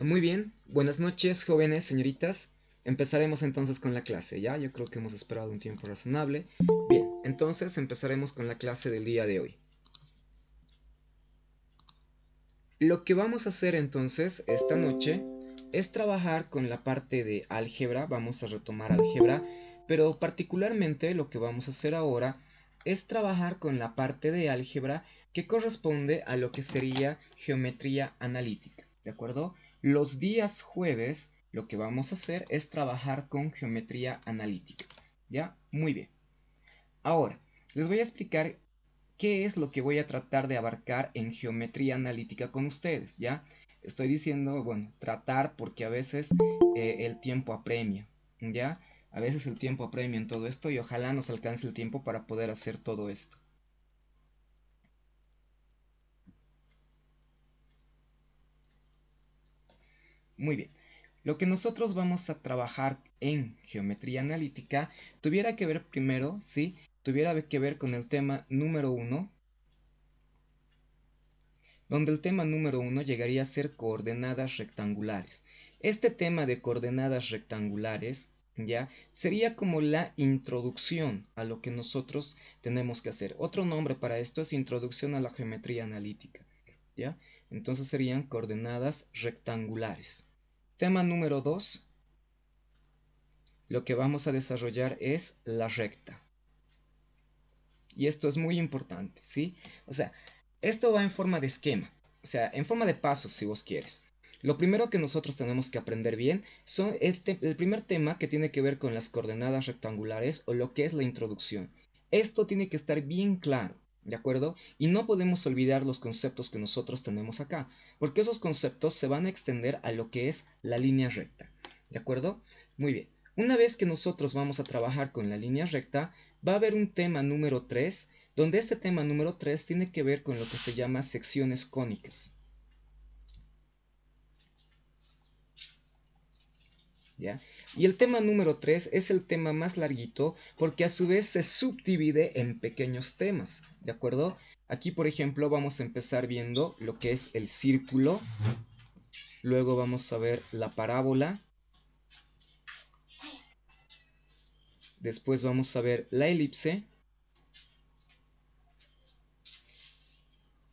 Muy bien, buenas noches, jóvenes, señoritas. Empezaremos entonces con la clase, ¿ya? Yo creo que hemos esperado un tiempo razonable. Bien, entonces empezaremos con la clase del día de hoy. Lo que vamos a hacer entonces esta noche es trabajar con la parte de álgebra, vamos a retomar álgebra, pero particularmente lo que vamos a hacer ahora es trabajar con la parte de álgebra que corresponde a lo que sería geometría analítica, ¿de acuerdo? Los días jueves lo que vamos a hacer es trabajar con geometría analítica, ¿ya? Muy bien. Ahora, les voy a explicar qué es lo que voy a tratar de abarcar en geometría analítica con ustedes, ¿ya? Estoy diciendo, bueno, tratar porque a veces el tiempo apremia, ¿ya? A veces el tiempo apremia en todo esto y ojalá nos alcance el tiempo para poder hacer todo esto. Muy bien. Lo que nosotros vamos a trabajar en geometría analítica tuviera que ver primero, ¿sí? Tuviera que ver con el tema número uno, donde el tema número uno llegaría a ser coordenadas rectangulares. Este tema de coordenadas rectangulares, ¿ya? Sería como la introducción a lo que nosotros tenemos que hacer. Otro nombre para esto es introducción a la geometría analítica, ¿ya? Entonces serían coordenadas rectangulares. Tema número 2, lo que vamos a desarrollar es la recta. Y esto es muy importante, ¿sí? O sea, esto va en forma de esquema, o sea, en forma de pasos si vos quieres. Lo primero que nosotros tenemos que aprender bien son el primer tema que tiene que ver con las coordenadas rectangulares o lo que es la introducción. Esto tiene que estar bien claro, ¿de acuerdo? Y no podemos olvidar los conceptos que nosotros tenemos acá, porque esos conceptos se van a extender a lo que es la línea recta, ¿de acuerdo? Muy bien. Una vez que nosotros vamos a trabajar con la línea recta, va a haber un tema número 3, donde este tema número 3 tiene que ver con lo que se llama secciones cónicas. ¿Ya? Y el tema número 3 es el tema más larguito porque a su vez se subdivide en pequeños temas, ¿de acuerdo? Aquí, por ejemplo, vamos a empezar viendo lo que es el círculo, luego vamos a ver la parábola, después vamos a ver la elipse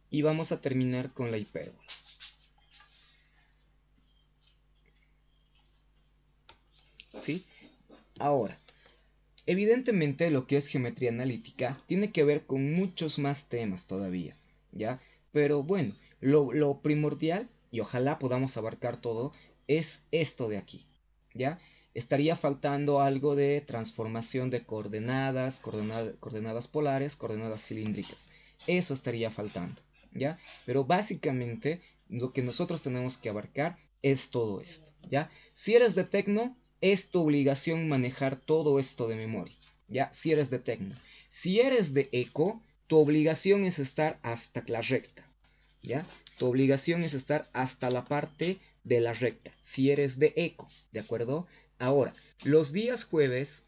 y vamos a terminar con la hipérbola. ¿Sí? Ahora, evidentemente lo que es geometría analítica tiene que ver con muchos más temas todavía, ¿ya? Pero bueno, lo primordial, y ojalá podamos abarcar todo, es esto de aquí, ¿ya? Estaría faltando algo de transformación de coordenadas, coordenadas polares, coordenadas cilíndricas. Eso estaría faltando, ¿ya? Pero básicamente lo que nosotros tenemos que abarcar es todo esto, ¿ya? Si eres de tecno, es tu obligación manejar todo esto de memoria, ¿ya? Si eres de tecno. Si eres de eco, tu obligación es estar hasta la recta, ¿ya? Tu obligación es estar hasta la parte de la recta, si eres de eco, ¿de acuerdo? Ahora, los días jueves,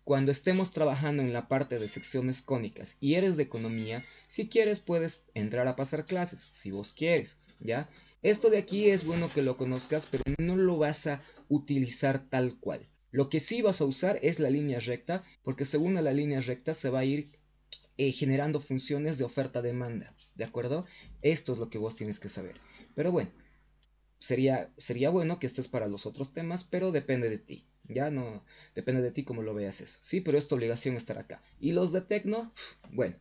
cuando estemos trabajando en la parte de secciones cónicas y eres de economía, si quieres puedes entrar a pasar clases, si vos quieres, ¿ya? Esto de aquí es bueno que lo conozcas, pero no lo vas a utilizar tal cual. Lo que sí vas a usar es la línea recta, porque según a la línea recta se va a ir generando funciones de oferta-demanda, ¿de acuerdo? Esto es lo que vos tienes que saber. Pero bueno, sería bueno que estés para los otros temas, pero depende de ti. Ya no depende de ti cómo lo veas eso. Sí, pero es tu obligación estar acá. Y los de Tecno, bueno,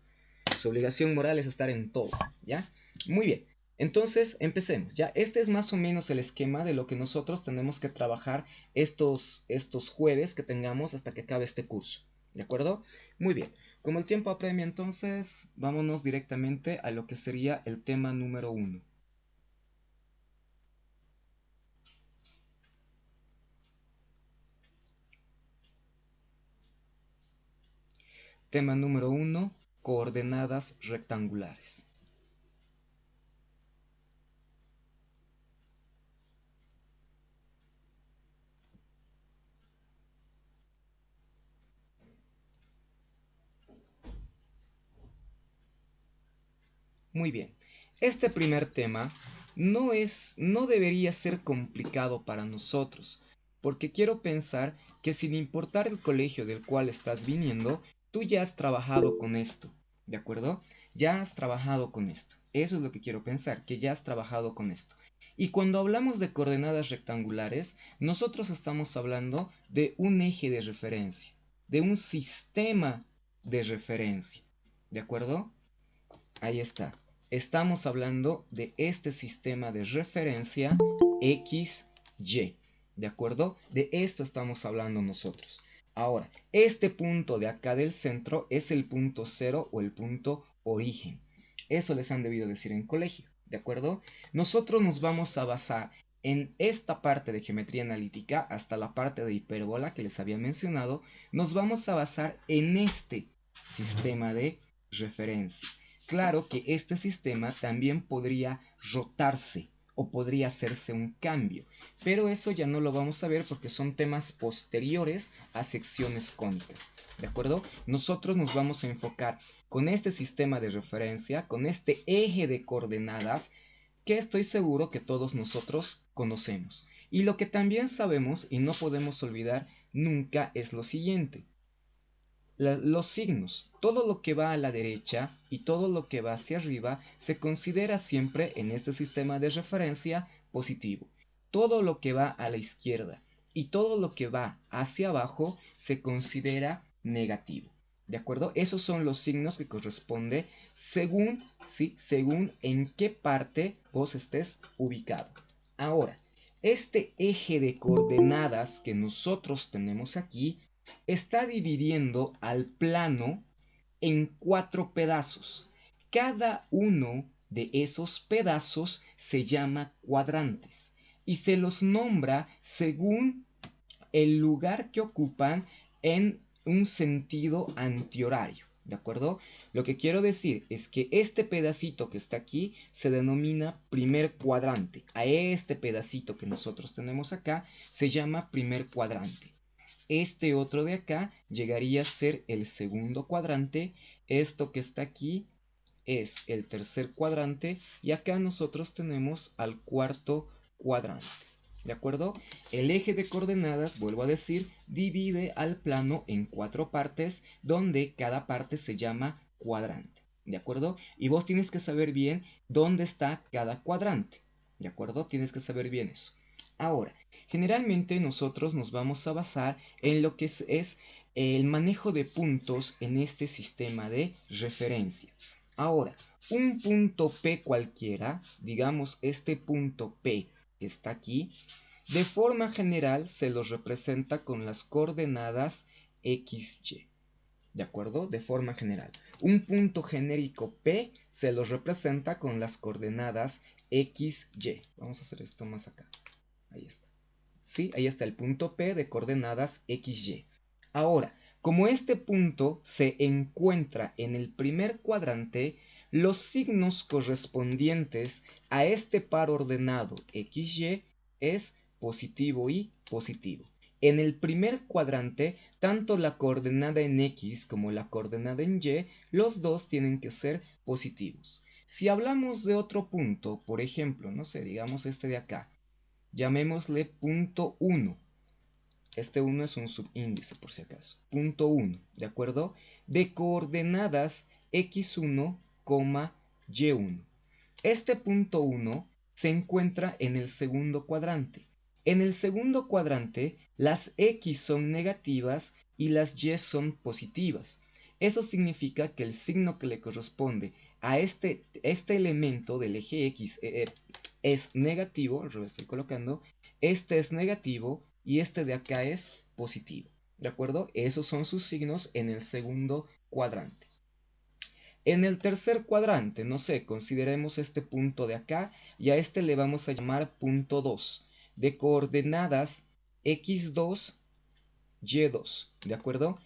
su obligación moral es estar en todo, ¿ya? Muy bien. Entonces, empecemos, ¿ya? Este es más o menos el esquema de lo que nosotros tenemos que trabajar estos jueves que tengamos hasta que acabe este curso, ¿de acuerdo? Muy bien. Como el tiempo apremia, entonces, vámonos directamente a lo que sería el tema número uno. Tema número uno, coordenadas rectangulares. Muy bien. Este primer tema no debería ser complicado para nosotros, porque quiero pensar que sin importar el colegio del cual estás viniendo, tú ya has trabajado con esto, ¿de acuerdo? Ya has trabajado con esto. Eso es lo que quiero pensar, que ya has trabajado con esto. Y cuando hablamos de coordenadas rectangulares, nosotros estamos hablando de un eje de referencia, de un sistema de referencia, ¿de acuerdo? Ahí está. Estamos hablando de este sistema de referencia XY. ¿De acuerdo? De esto estamos hablando nosotros. Ahora, este punto de acá del centro es el punto cero o el punto origen. Eso les han debido decir en colegio. ¿De acuerdo? Nosotros nos vamos a basar en esta parte de geometría analítica hasta la parte de hipérbola que les había mencionado. Nos vamos a basar en este sistema de referencia. Claro que este sistema también podría rotarse o podría hacerse un cambio, pero eso ya no lo vamos a ver porque son temas posteriores a secciones cónicas, ¿de acuerdo? Nosotros nos vamos a enfocar con este sistema de referencia, con este eje de coordenadas que estoy seguro que todos nosotros conocemos. Y lo que también sabemos y no podemos olvidar nunca es lo siguiente: los signos, todo lo que va a la derecha y todo lo que va hacia arriba se considera siempre en este sistema de referencia positivo. Todo lo que va a la izquierda y todo lo que va hacia abajo se considera negativo. ¿De acuerdo? Esos son los signos que corresponde según, ¿sí? Según en qué parte vos estés ubicado. Ahora, este eje de coordenadas que nosotros tenemos aquí está dividiendo al plano en 4 pedazos. Cada uno de esos pedazos se llama cuadrantes y se los nombra según el lugar que ocupan en un sentido antihorario. ¿De acuerdo? Lo que quiero decir es que este pedacito que está aquí se denomina primer cuadrante. A este pedacito que nosotros tenemos acá se llama primer cuadrante. Este otro de acá llegaría a ser el segundo cuadrante. Esto que está aquí es el tercer cuadrante. Y acá nosotros tenemos al cuarto cuadrante. ¿De acuerdo? El eje de coordenadas, vuelvo a decir, divide al plano en 4 partes, donde cada parte se llama cuadrante. ¿De acuerdo? Y vos tienes que saber bien dónde está cada cuadrante. ¿De acuerdo? Tienes que saber bien eso. Ahora, generalmente nosotros nos vamos a basar en lo que es el manejo de puntos en este sistema de referencia. Ahora, un punto P cualquiera, digamos este punto P que está aquí, de forma general se los representa con las coordenadas XY. ¿De acuerdo? De forma general. Un punto genérico P se los representa con las coordenadas XY. Vamos a hacer esto más acá. Ahí está. ¿Sí? Ahí está el punto P de coordenadas XY. Ahora, como este punto se encuentra en el primer cuadrante, los signos correspondientes a este par ordenado XY es positivo y positivo. En el primer cuadrante, tanto la coordenada en X como la coordenada en Y, los dos tienen que ser positivos. Si hablamos de otro punto, por ejemplo, no sé, digamos este de acá, llamémosle punto 1. Este 1 es un subíndice por si acaso. Punto 1, ¿de acuerdo? De coordenadas x1, y1. Este punto 1 se encuentra en el segundo cuadrante. En el segundo cuadrante, las x son negativas y las y son positivas. Eso significa que el signo que le corresponde a este elemento del eje x es negativo, lo estoy colocando, este es negativo y este de acá es positivo. ¿De acuerdo? Esos son sus signos en el segundo cuadrante. En el tercer cuadrante, no sé, consideremos este punto de acá y a este le vamos a llamar punto 2, de coordenadas x2, y2, ¿de acuerdo?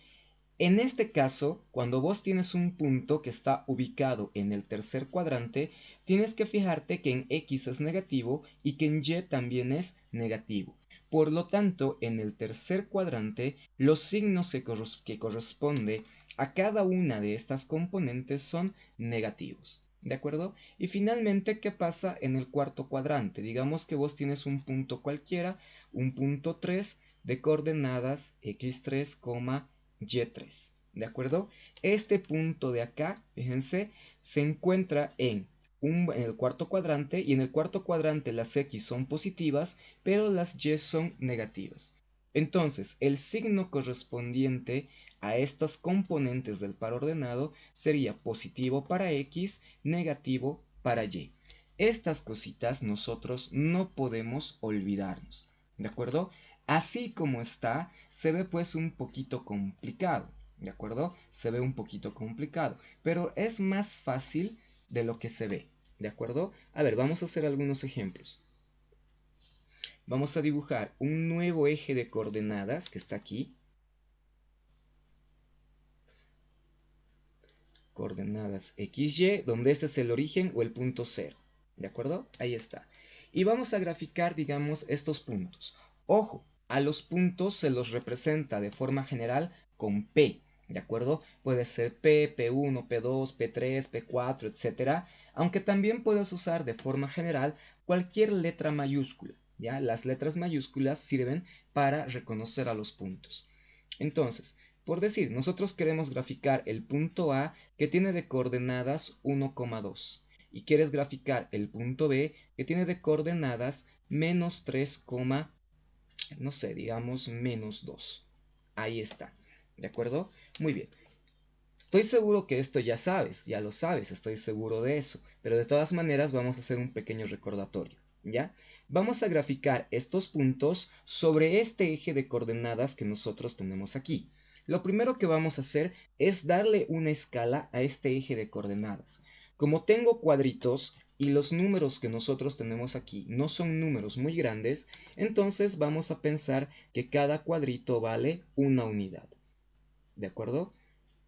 En este caso, cuando vos tienes un punto que está ubicado en el tercer cuadrante, tienes que fijarte que en X es negativo y que en Y también es negativo. Por lo tanto, en el tercer cuadrante, los signos que corresponde a cada una de estas componentes son negativos. ¿De acuerdo? Y finalmente, ¿qué pasa en el cuarto cuadrante? Digamos que vos tienes un punto cualquiera, un punto 3 de coordenadas x3, y3. ¿De acuerdo? Este punto de acá, fíjense, se encuentra en el cuarto cuadrante, y en el cuarto cuadrante las x son positivas, pero las y son negativas. Entonces, el signo correspondiente a estas componentes del par ordenado sería positivo para x, negativo para y. Estas cositas nosotros no podemos olvidarnos, ¿de acuerdo? Así como está, se ve pues un poquito complicado, ¿de acuerdo? Se ve un poquito complicado, pero es más fácil de lo que se ve, ¿de acuerdo? A ver, vamos a hacer algunos ejemplos. Vamos a dibujar un nuevo eje de coordenadas que está aquí. Coordenadas XY, donde este es el origen o el punto 0. ¿De acuerdo? Ahí está. Y vamos a graficar, digamos, estos puntos. Ojo, a los puntos se los representa de forma general con P. ¿De acuerdo? Puede ser P, P1, P2, P3, P4, etc. Aunque también puedes usar de forma general cualquier letra mayúscula. ¿Ya? Las letras mayúsculas sirven para reconocer a los puntos. Entonces, por decir, nosotros queremos graficar el punto A que tiene de coordenadas 1,2 y quieres graficar el punto B que tiene de coordenadas menos 3, no sé, digamos menos 2. Ahí está, ¿de acuerdo? Muy bien. Estoy seguro que esto ya sabes, ya lo sabes, estoy seguro de eso, pero de todas maneras vamos a hacer un pequeño recordatorio, ¿ya? Vamos a graficar estos puntos sobre este eje de coordenadas que nosotros tenemos aquí. Lo primero que vamos a hacer es darle una escala a este eje de coordenadas. Como tengo cuadritos y los números que nosotros tenemos aquí no son números muy grandes, entonces vamos a pensar que cada cuadrito vale una unidad, ¿de acuerdo?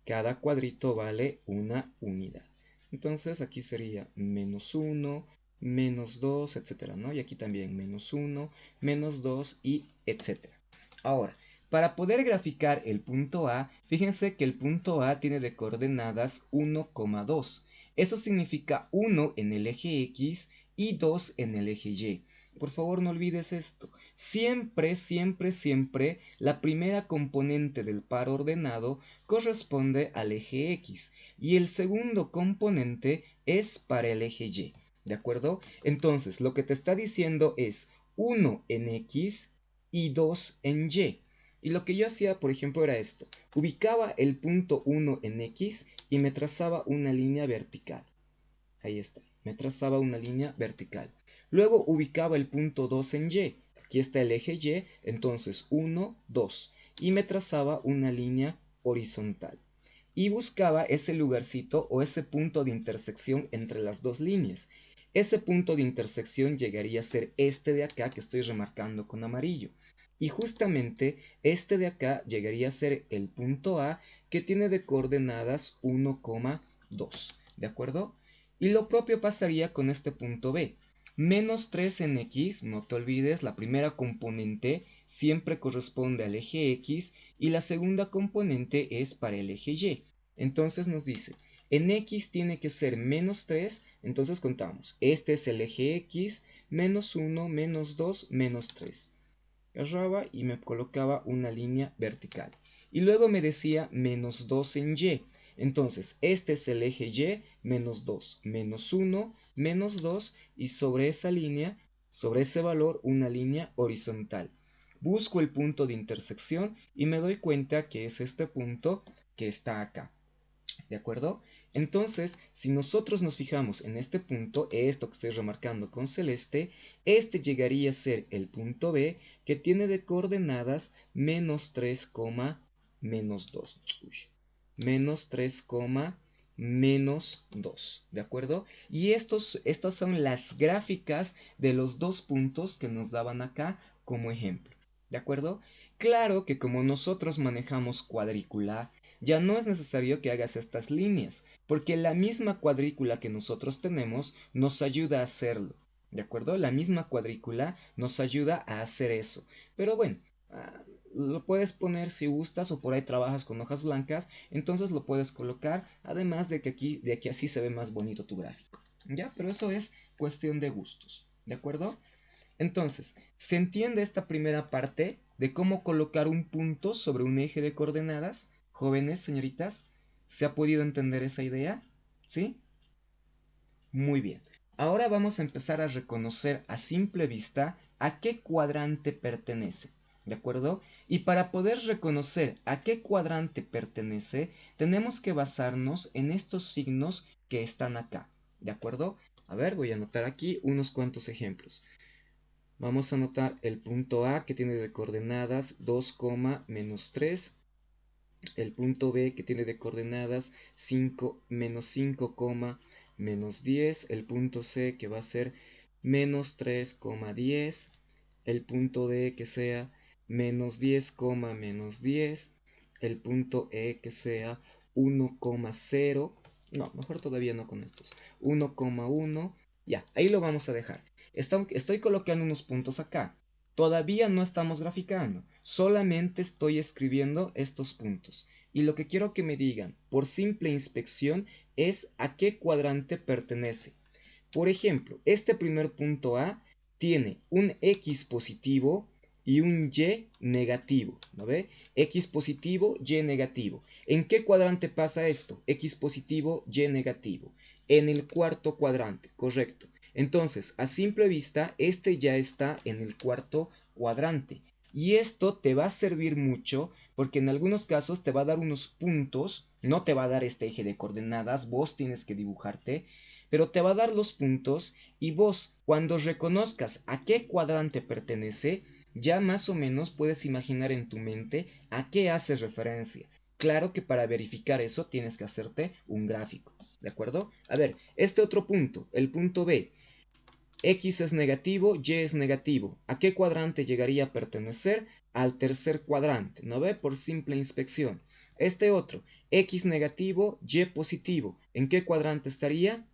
Cada cuadrito vale una unidad. Entonces aquí sería menos 1, menos 2, etcétera, ¿no? Y aquí también menos 1, menos 2 y etcétera. Ahora, para poder graficar el punto A, fíjense que el punto A tiene de coordenadas 1,2. Eso significa 1 en el eje X y 2 en el eje Y. Por favor, no olvides esto. Siempre, siempre, siempre la primera componente del par ordenado corresponde al eje X y el segundo componente es para el eje Y. ¿De acuerdo? Entonces, lo que te está diciendo es 1 en X y 2 en Y. Y lo que yo hacía, por ejemplo, era esto. Ubicaba el punto 1 en X y me trazaba una línea vertical. Ahí está. Me trazaba una línea vertical. Luego ubicaba el punto 2 en Y. Aquí está el eje Y, entonces 1, 2. Y me trazaba una línea horizontal. Y buscaba ese lugarcito o ese punto de intersección entre las dos líneas. Ese punto de intersección llegaría a ser este de acá que estoy remarcando con amarillo. Y justamente este de acá llegaría a ser el punto A que tiene de coordenadas 1,2. ¿De acuerdo? Y lo propio pasaría con este punto B. Menos 3 en X, no te olvides, la primera componente siempre corresponde al eje X y la segunda componente es para el eje Y. Entonces nos dice, en X tiene que ser menos 3, entonces contamos. Este es el eje X, menos 1, menos 2, menos 3. Agarraba y me colocaba una línea vertical. Y luego me decía menos 2 en Y. Entonces, este es el eje Y, menos 2, menos 1, menos 2, y sobre esa línea, sobre ese valor, una línea horizontal. Busco el punto de intersección y me doy cuenta que es este punto que está acá. ¿De acuerdo? Entonces, si nosotros nos fijamos en este punto, esto que estoy remarcando con celeste, este llegaría a ser el punto B, que tiene de coordenadas menos 3, menos 2. Menos 3, menos 2. ¿De acuerdo? Y estas son las gráficas de los dos puntos que nos daban acá como ejemplo. ¿De acuerdo? Claro que como nosotros manejamos cuadrícula, ya no es necesario que hagas estas líneas, porque la misma cuadrícula que nosotros tenemos nos ayuda a hacerlo. ¿De acuerdo? La misma cuadrícula nos ayuda a hacer eso. Pero bueno, lo puedes poner si gustas o por ahí trabajas con hojas blancas, entonces lo puedes colocar, además de que así se ve más bonito tu gráfico, ¿ya? Pero eso es cuestión de gustos, ¿de acuerdo? Entonces, ¿se entiende esta primera parte de cómo colocar un punto sobre un eje de coordenadas? Jóvenes, señoritas, ¿se ha podido entender esa idea? ¿Sí? Muy bien. Ahora vamos a empezar a reconocer a simple vista a qué cuadrante pertenece. ¿De acuerdo? Y para poder reconocer a qué cuadrante pertenece, tenemos que basarnos en estos signos que están acá. ¿De acuerdo? A ver, voy a anotar aquí unos cuantos ejemplos. Vamos a anotar el punto A que tiene de coordenadas 2, menos 3. El punto B que tiene de coordenadas 5, menos 5, menos 10. El punto C que va a ser menos 3, 10. El punto D que sea menos 10, menos 10. El punto E que sea 1,0. No, mejor todavía no con estos. 1,1. Ya, ahí lo vamos a dejar. Estoy colocando unos puntos acá. Todavía no estamos graficando, solamente estoy escribiendo estos puntos. Y lo que quiero que me digan, por simple inspección, es a qué cuadrante pertenece. Por ejemplo, este primer punto A tiene un X positivo y un Y negativo, ¿no ve? X positivo, Y negativo. ¿En qué cuadrante pasa esto? X positivo, Y negativo. En el cuarto cuadrante, correcto. Entonces, a simple vista, este ya está en el cuarto cuadrante. Y esto te va a servir mucho porque en algunos casos te va a dar unos puntos, no te va a dar este eje de coordenadas, vos tienes que dibujarte, pero te va a dar los puntos y vos, cuando reconozcas a qué cuadrante pertenece, ya más o menos puedes imaginar en tu mente a qué hace referencia. Claro que para verificar eso tienes que hacerte un gráfico, ¿de acuerdo? A ver, este otro punto, el punto B. X es negativo, Y es negativo. ¿A qué cuadrante llegaría a pertenecer? Al tercer cuadrante, ¿no ve? Por simple inspección. Este otro, X negativo, Y positivo. ¿En qué cuadrante estaría?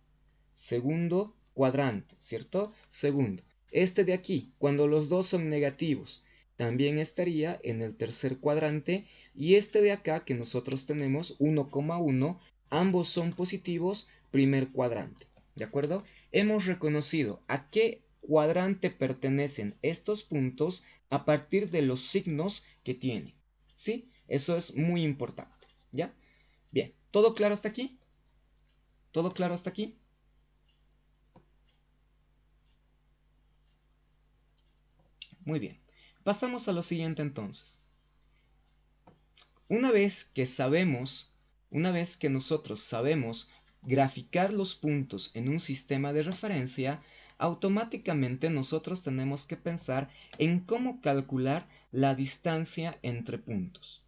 Segundo cuadrante, ¿cierto? Segundo. Este de aquí, cuando los dos son negativos, también estaría en el tercer cuadrante. Y este de acá, que nosotros tenemos 1,1, ambos son positivos, primer cuadrante. ¿De acuerdo? Hemos reconocido a qué cuadrante pertenecen estos puntos a partir de los signos que tienen. ¿Sí? Eso es muy importante. ¿Ya? Bien. ¿Todo claro hasta aquí? ¿Todo claro hasta aquí? Muy bien. Pasamos a lo siguiente entonces. Una vez que sabemos, una vez que nosotros sabemos graficar los puntos en un sistema de referencia, automáticamente nosotros tenemos que pensar en cómo calcular la distancia entre puntos.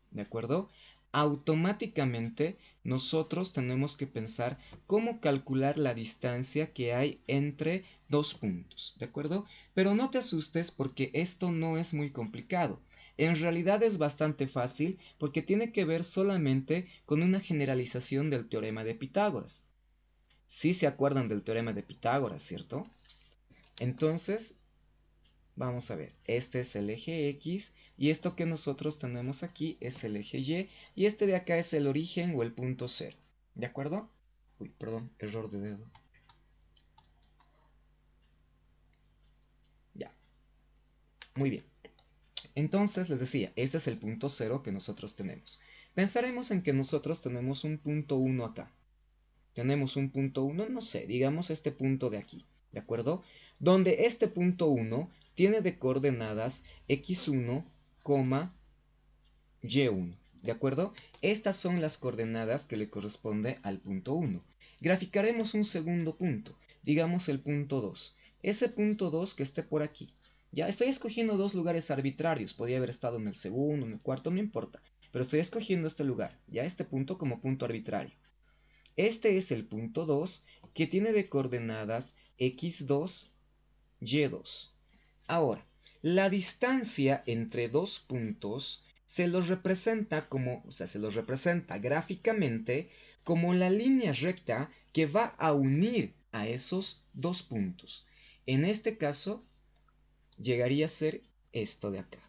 ¿De acuerdo? Automáticamente nosotros tenemos que pensar cómo calcular la distancia que hay entre dos puntos, ¿de acuerdo? Pero no te asustes porque esto no es muy complicado. En realidad es bastante fácil porque tiene que ver solamente con una generalización del teorema de Pitágoras. Sí se acuerdan del teorema de Pitágoras, ¿cierto? Entonces, vamos a ver, este es el eje X y esto que nosotros tenemos aquí es el eje Y y este de acá es el origen o el punto cero. ¿De acuerdo? Uy, perdón, error de dedo. Ya, muy bien. Entonces les decía, este es el punto cero que nosotros tenemos. Pensaremos en que nosotros tenemos un punto 1 acá. Tenemos un punto 1, no sé, digamos este punto de aquí. ¿De acuerdo? Donde este punto 1 tiene de coordenadas x1, y1, ¿de acuerdo? Estas son las coordenadas que le corresponde al punto 1. Graficaremos un segundo punto, digamos el punto 2. Ese punto 2 que esté por aquí. Ya estoy escogiendo dos lugares arbitrarios, podría haber estado en el segundo, en el cuarto, no importa. Pero estoy escogiendo este lugar, ya este punto como punto arbitrario. Este es el punto 2 que tiene de coordenadas x2, y2. Ahora, la distancia entre dos puntos se los representa como, o sea, se los representa gráficamente como la línea recta que va a unir a esos dos puntos. En este caso, llegaría a ser esto de acá.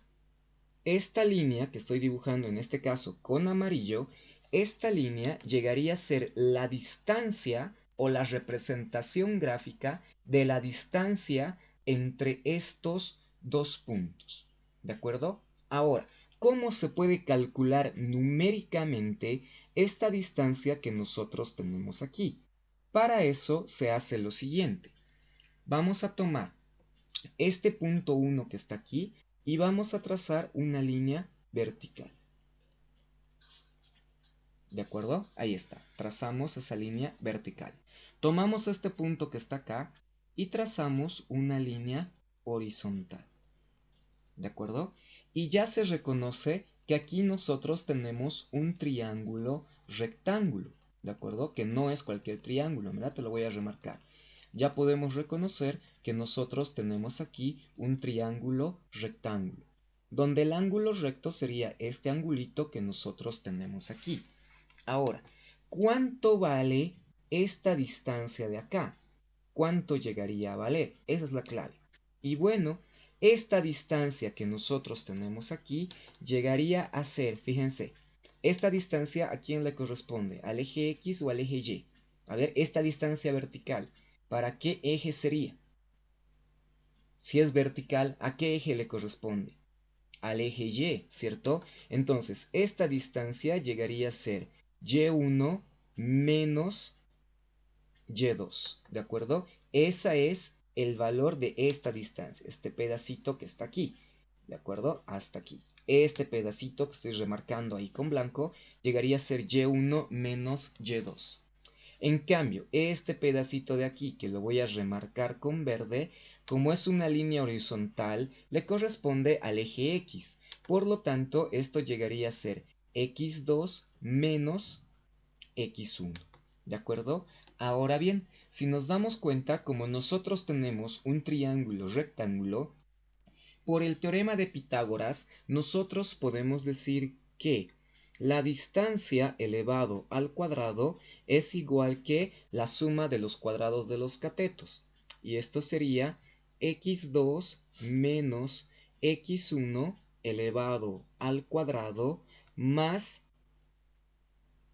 Esta línea que estoy dibujando en este caso con amarillo, esta línea llegaría a ser la distancia o la representación gráfica de la distancia entre estos dos puntos. ¿De acuerdo? Ahora, ¿cómo se puede calcular numéricamente esta distancia que nosotros tenemos aquí? Para eso se hace lo siguiente. Vamos a tomar este punto 1 que está aquí y vamos a trazar una línea vertical. ¿De acuerdo? Ahí está. Trazamos esa línea vertical. Tomamos este punto que está acá y trazamos una línea horizontal. ¿De acuerdo? Y ya se reconoce que aquí nosotros tenemos un triángulo rectángulo. ¿De acuerdo? Que no es cualquier triángulo. Mira, te lo voy a remarcar. Ya podemos reconocer que nosotros tenemos aquí un triángulo rectángulo, donde el ángulo recto sería este angulito que nosotros tenemos aquí. Ahora, ¿cuánto vale esta distancia de acá? ¿Cuánto llegaría a valer? Esa es la clave. Y bueno, esta distancia que nosotros tenemos aquí llegaría a ser, fíjense, esta distancia ¿a quién le corresponde? ¿Al eje X o al eje Y? A ver, esta distancia vertical, ¿para qué eje sería? Si es vertical, ¿a qué eje le corresponde? Al eje Y, ¿cierto? Entonces, esta distancia llegaría a ser Y1 menos Y2, ¿de acuerdo? Ese es el valor de esta distancia, este pedacito que está aquí, ¿de acuerdo? Hasta aquí. Este pedacito que estoy remarcando ahí con blanco llegaría a ser Y1 menos Y2. En cambio, este pedacito de aquí, que lo voy a remarcar con verde, como es una línea horizontal, le corresponde al eje X. Por lo tanto, esto llegaría a ser X2 menos X1. ¿De acuerdo? Ahora bien, si nos damos cuenta, como nosotros tenemos un triángulo rectángulo, por el teorema de Pitágoras, nosotros podemos decir que la distancia elevado al cuadrado es igual que la suma de los cuadrados de los catetos. Y esto sería x2 menos x1 elevado al cuadrado más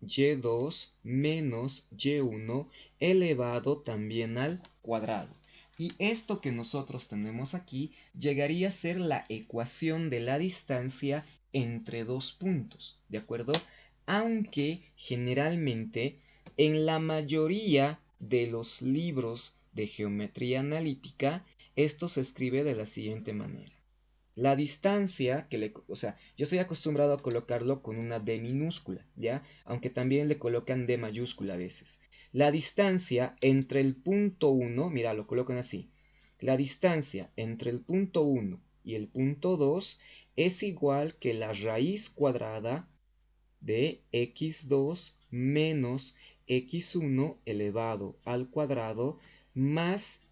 y2 menos y1 elevado también al cuadrado. Y esto que nosotros tenemos aquí llegaría a ser la ecuación de la distancia entre dos puntos, ¿de acuerdo? Aunque generalmente en la mayoría de los libros de geometría analítica esto se escribe de la siguiente manera. La distancia o sea, yo estoy acostumbrado a colocarlo con una D minúscula, ¿ya? Aunque también le colocan D mayúscula a veces. La distancia entre el punto 1, mira, lo colocan así. La distancia entre el punto 1 y el punto 2 es igual que la raíz cuadrada de x2 menos x1 elevado al cuadrado más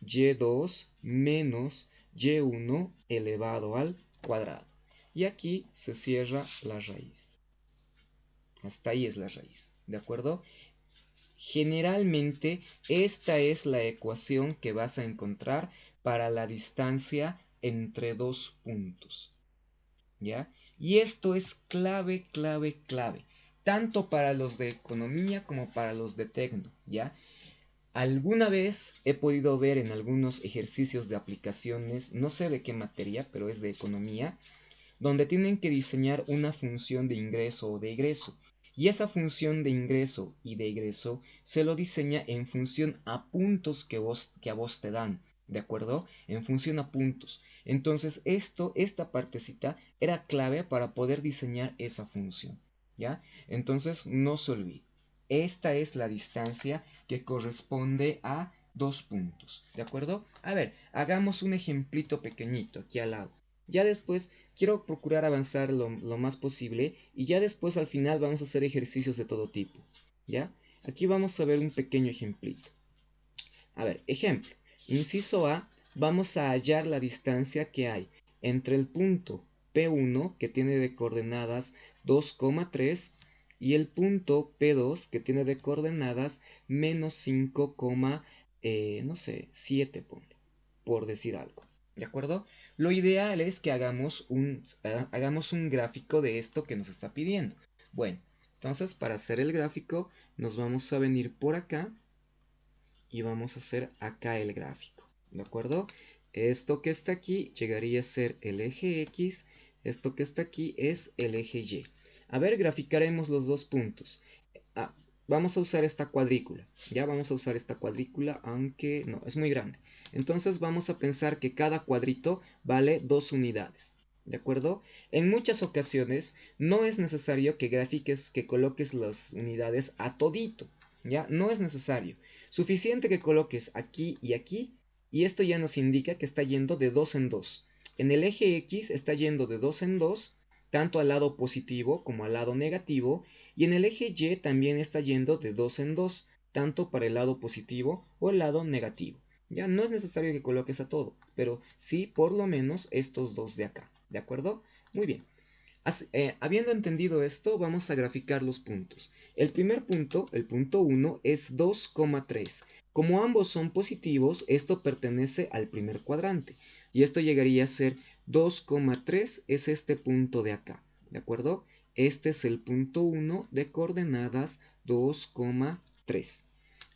y2 menos y1 elevado al cuadrado. Y aquí se cierra la raíz. Hasta ahí es la raíz, ¿de acuerdo? Generalmente esta es la ecuación que vas a encontrar para la distancia entre dos puntos, ¿ya? Y esto es clave, clave, clave, tanto para los de economía como para los de tecno, ¿ya? Alguna vez he podido ver en algunos ejercicios de aplicaciones, no sé de qué materia, pero es de economía, donde tienen que diseñar una función de ingreso o de egreso. Y esa función de ingreso y de egreso se lo diseña en función a puntos que a vos te dan, ¿de acuerdo? En función a puntos. Entonces esta partecita era clave para poder diseñar esa función, ¿ya? Entonces no se olvide. Esta es la distancia que corresponde a dos puntos, ¿de acuerdo? A ver, hagamos un ejemplito pequeñito aquí al lado. Ya después quiero procurar avanzar lo más posible y ya después al final vamos a hacer ejercicios de todo tipo, ¿ya? Aquí vamos a ver un pequeño ejemplito. A ver, ejemplo. Inciso A, vamos a hallar la distancia que hay entre el punto P1, que tiene de coordenadas 2,3, y el punto P2 que tiene de coordenadas menos 5, no sé, 7, por decir algo. ¿De acuerdo? Lo ideal es que hagamos un gráfico de esto que nos está pidiendo. Bueno, entonces para hacer el gráfico nos vamos a venir por acá y vamos a hacer acá el gráfico. ¿De acuerdo? Esto que está aquí llegaría a ser el eje X, esto que está aquí es el eje Y. A ver, graficaremos los dos puntos. Ah, vamos a usar esta cuadrícula. Ya vamos a usar esta cuadrícula, aunque no, es muy grande. Entonces vamos a pensar que cada cuadrito vale 2 unidades. ¿De acuerdo? En muchas ocasiones no es necesario que coloques las unidades a todito. ¿Ya? No es necesario. Suficiente que coloques aquí, y esto ya nos indica que está yendo de 2 en 2. En el eje X está yendo de 2 en 2, tanto al lado positivo como al lado negativo, y en el eje Y también está yendo de 2 en 2, tanto para el lado positivo o el lado negativo. Ya no es necesario que coloques a todo, pero sí por lo menos estos dos de acá. ¿De acuerdo? Muy bien. Habiendo entendido esto, vamos a graficar los puntos. El primer punto, el punto 1, es 2,3. Como ambos son positivos, esto pertenece al primer cuadrante. Y esto llegaría a ser 2,3 es este punto de acá. ¿De acuerdo? Este es el punto 1 de coordenadas 2,3.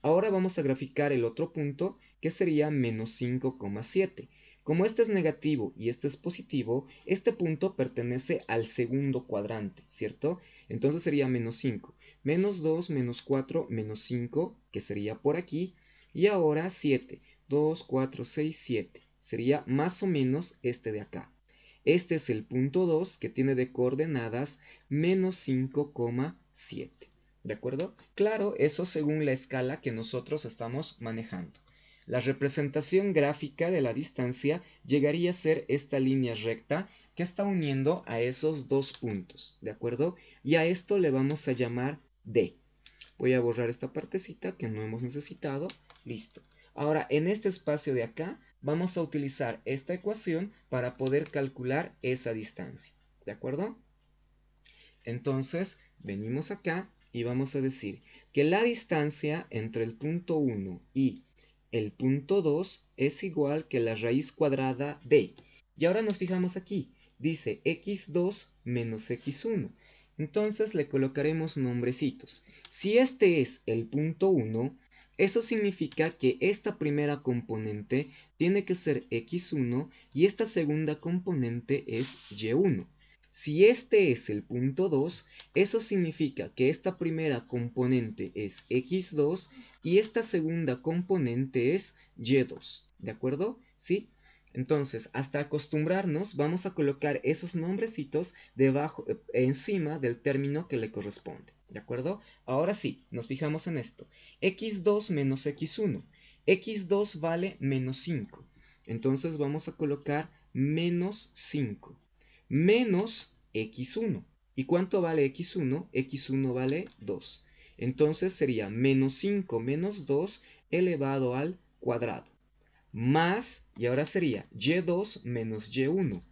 Ahora vamos a graficar el otro punto, que sería menos 5,7. Como este es negativo y este es positivo, este punto pertenece al segundo cuadrante, ¿cierto? Entonces sería menos 5, menos 2, menos 4, menos 5, que sería por aquí, y ahora 7, 2, 4, 6, 7, sería más o menos este de acá. Este es el punto 2 que tiene de coordenadas menos 5,7. ¿De acuerdo? Claro, eso según la escala que nosotros estamos manejando. La representación gráfica de la distancia llegaría a ser esta línea recta que está uniendo a esos dos puntos, ¿de acuerdo? Y a esto le vamos a llamar D. Voy a borrar esta partecita que no hemos necesitado. Listo. Ahora, en este espacio de acá, vamos a utilizar esta ecuación para poder calcular esa distancia, ¿de acuerdo? Entonces, venimos acá y vamos a decir que la distancia entre el punto 1 y el punto 2 es igual que la raíz cuadrada de. Y ahora nos fijamos aquí. Dice x2 menos x1. Entonces le colocaremos nombrecitos. Si este es el punto 1, eso significa que esta primera componente tiene que ser x1 y esta segunda componente es y1. Si este es el punto 2, eso significa que esta primera componente es x2 y esta segunda componente es y2. ¿De acuerdo? ¿Sí? Entonces, hasta acostumbrarnos, vamos a colocar esos nombrecitos debajo, encima del término que le corresponde. ¿De acuerdo? Ahora sí, nos fijamos en esto. x2 menos x1. x2 vale menos 5. Entonces vamos a colocar menos 5 menos x1. ¿Y cuánto vale x1? x1 vale 2. Entonces sería menos 5 menos 2 elevado al cuadrado. Más, y ahora sería y2 menos y1.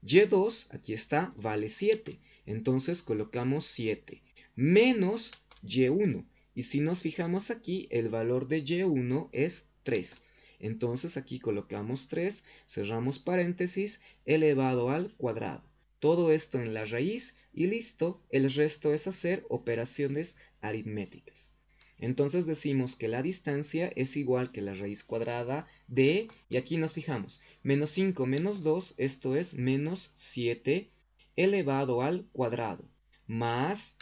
y2, aquí está, vale 7. Entonces colocamos 7 menos y1. Y si nos fijamos aquí, el valor de y1 es 3. Entonces aquí colocamos 3, cerramos paréntesis, elevado al cuadrado. Todo esto en la raíz y listo, el resto es hacer operaciones aritméticas. Entonces decimos que la distancia es igual que la raíz cuadrada de, y aquí nos fijamos, menos 5 menos 2, esto es menos 7 elevado al cuadrado, más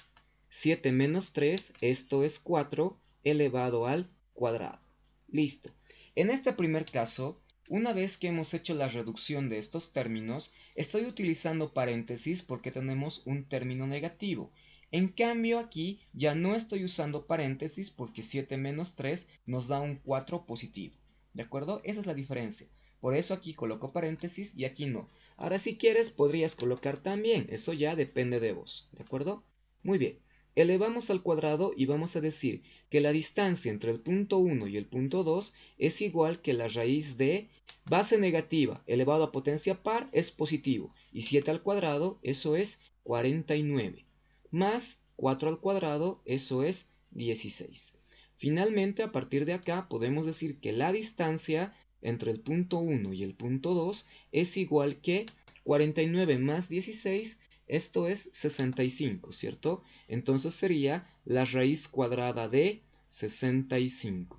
7 menos 3, esto es 4 elevado al cuadrado. Listo. En este primer caso, una vez que hemos hecho la reducción de estos términos, estoy utilizando paréntesis porque tenemos un término negativo. En cambio aquí ya no estoy usando paréntesis porque 7 menos 3 nos da un 4 positivo. ¿De acuerdo? Esa es la diferencia. Por eso aquí coloco paréntesis y aquí no. Ahora si quieres podrías colocar también. Eso ya depende de vos. ¿De acuerdo? Muy bien. Elevamos al cuadrado y vamos a decir que la distancia entre el punto 1 y el punto 2 es igual que la raíz de base negativa elevado a potencia par es positivo y 7 al cuadrado eso es 49 más 4 al cuadrado, eso es 16. Finalmente, a partir de acá, podemos decir que la distancia entre el punto 1 y el punto 2 es igual que 49 más 16, esto es 65, ¿cierto? Entonces sería la raíz cuadrada de 65.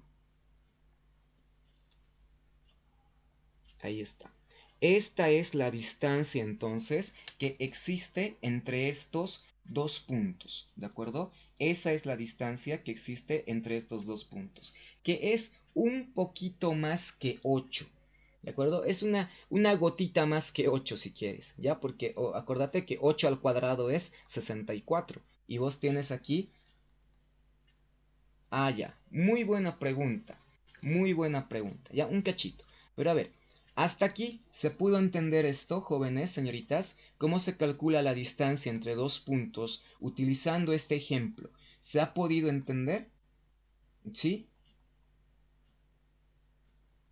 Ahí está. Esta es la distancia entonces que existe entre estos dos puntos, ¿de acuerdo? Esa es la distancia que existe entre estos dos puntos, que es un poquito más que 8, ¿de acuerdo? Es una gotita más que 8 si quieres, ¿ya? Porque acordate que 8 al cuadrado es 64 y vos tienes aquí... Ah, ya, muy buena pregunta, ya, un cachito. Pero a ver, hasta aquí se pudo entender esto, jóvenes, señoritas, cómo se calcula la distancia entre dos puntos utilizando este ejemplo. ¿Se ha podido entender? ¿Sí?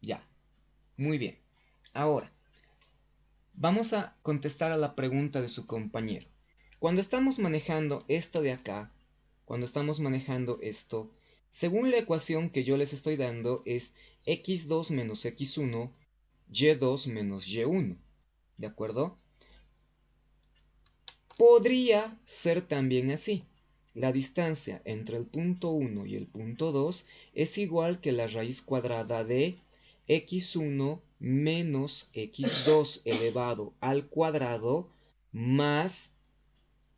Ya, muy bien. Ahora, vamos a contestar a la pregunta de su compañero. Cuando estamos manejando esto de acá, cuando estamos manejando esto, según la ecuación que yo les estoy dando es x2 menos x1, y2 menos y1, ¿de acuerdo? Podría ser también así. La distancia entre el punto 1 y el punto 2 es igual que la raíz cuadrada de x1 menos x2 elevado al cuadrado más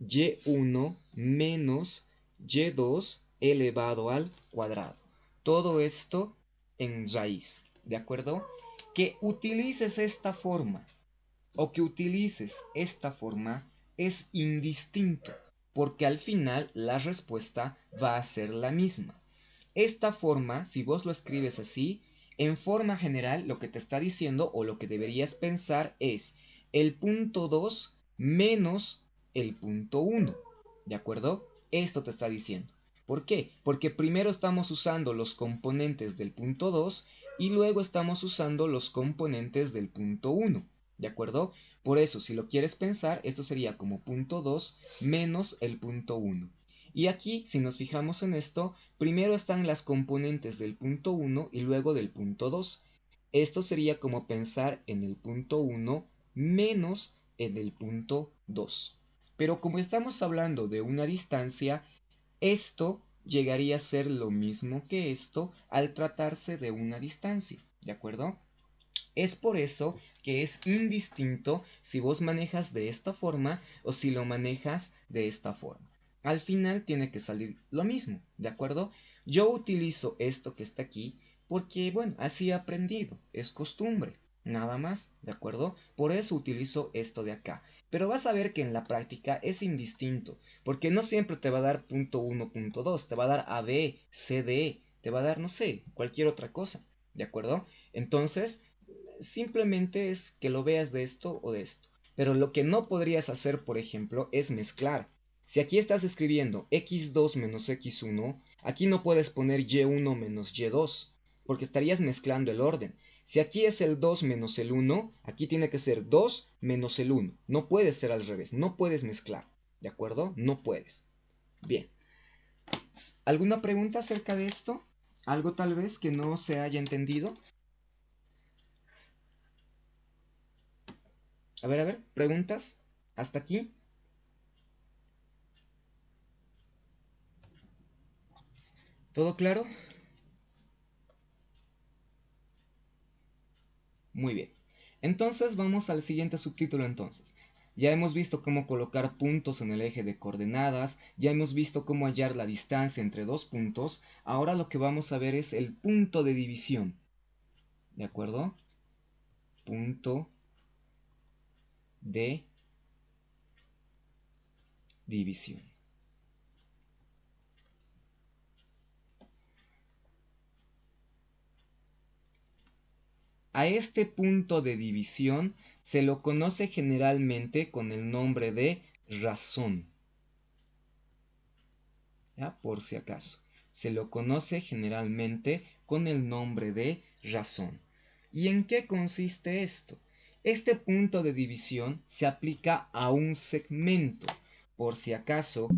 y1 menos y2 elevado al cuadrado. Todo esto en raíz, ¿de acuerdo? Que utilices esta forma o que utilices esta forma es indistinto, porque al final la respuesta va a ser la misma. Esta forma, si vos lo escribes así, en forma general lo que te está diciendo o lo que deberías pensar es el punto 2 menos el punto 1. ¿De acuerdo? Esto te está diciendo. ¿Por qué? Porque primero estamos usando los componentes del punto 2 y luego estamos usando los componentes del punto 1. ¿De acuerdo? Por eso, si lo quieres pensar, esto sería como punto 2 menos el punto 1. Y aquí, si nos fijamos en esto, primero están las componentes del punto 1 y luego del punto 2. Esto sería como pensar en el punto 1 menos en el punto 2. Pero como estamos hablando de una distancia, esto llegaría a ser lo mismo que esto al tratarse de una distancia, ¿de acuerdo? Es por eso que es indistinto si vos manejas de esta forma o si lo manejas de esta forma. Al final tiene que salir lo mismo, ¿de acuerdo? Yo utilizo esto que está aquí porque, bueno, así he aprendido, es costumbre, nada más, ¿de acuerdo? Por eso utilizo esto de acá. Pero vas a ver que en la práctica es indistinto, porque no siempre te va a dar punto 1, punto 2, te va a dar AB, CD, te va a dar, no sé, cualquier otra cosa, ¿de acuerdo? Entonces, simplemente es que lo veas de esto o de esto. Pero lo que no podrías hacer, por ejemplo, es mezclar. Si aquí estás escribiendo x2 menos x1, aquí no puedes poner y1 menos y2, porque estarías mezclando el orden. Si aquí es el 2 menos el 1, aquí tiene que ser 2 menos el 1. No puede ser al revés, no puedes mezclar. ¿De acuerdo? No puedes. Bien. ¿Alguna pregunta acerca de esto? ¿Algo tal vez que no se haya entendido? A ver, preguntas. ¿Hasta aquí? ¿Todo claro? Muy bien. Entonces vamos al siguiente subtítulo entonces. Ya hemos visto cómo colocar puntos en el eje de coordenadas, ya hemos visto cómo hallar la distancia entre dos puntos, ahora lo que vamos a ver es el punto de división. ¿De acuerdo? Punto de división. A este punto de división se lo conoce generalmente con el nombre de razón. ¿Ya? Por si acaso. Se lo conoce generalmente con el nombre de razón. ¿Y en qué consiste esto? Este punto de división se aplica a un segmento. Por si acaso,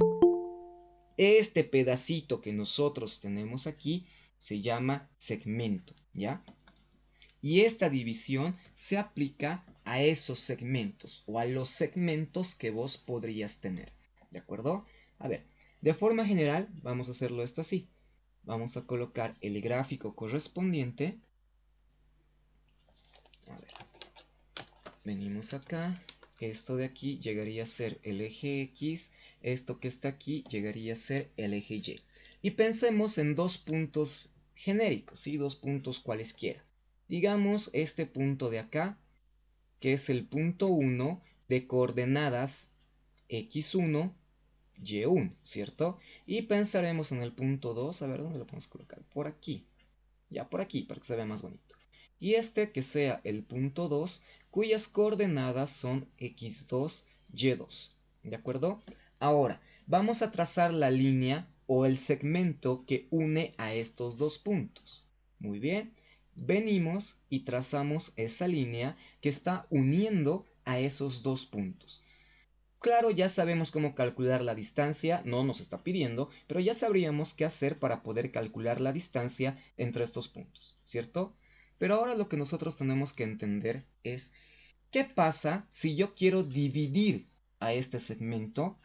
Este pedacito que nosotros tenemos aquí se llama segmento, ¿ya? Y esta división se aplica a esos segmentos o a los segmentos que vos podrías tener, ¿de acuerdo? A ver, de forma general vamos a hacerlo esto así. Vamos a colocar el gráfico correspondiente. A ver, venimos acá. Esto de aquí llegaría a ser el eje X. Esto que está aquí llegaría a ser el eje Y. Y pensemos en dos puntos genéricos, ¿sí? Dos puntos cualesquiera. Digamos este punto de acá, que es el punto 1 de coordenadas x1, y1, ¿cierto? Y pensaremos en el punto 2, a ver, ¿dónde lo podemos colocar? Por aquí, ya por aquí, para que se vea más bonito. Y este que sea el punto 2, cuyas coordenadas son x2, y2, ¿de acuerdo? Ahora, vamos a trazar la línea o el segmento que une a estos dos puntos. Muy bien, venimos y trazamos esa línea que está uniendo a esos dos puntos. Claro, ya sabemos cómo calcular la distancia, no nos está pidiendo, pero ya sabríamos qué hacer para poder calcular la distancia entre estos puntos, ¿cierto? Pero ahora lo que nosotros tenemos que entender es, ¿qué pasa si yo quiero dividir a este segmento,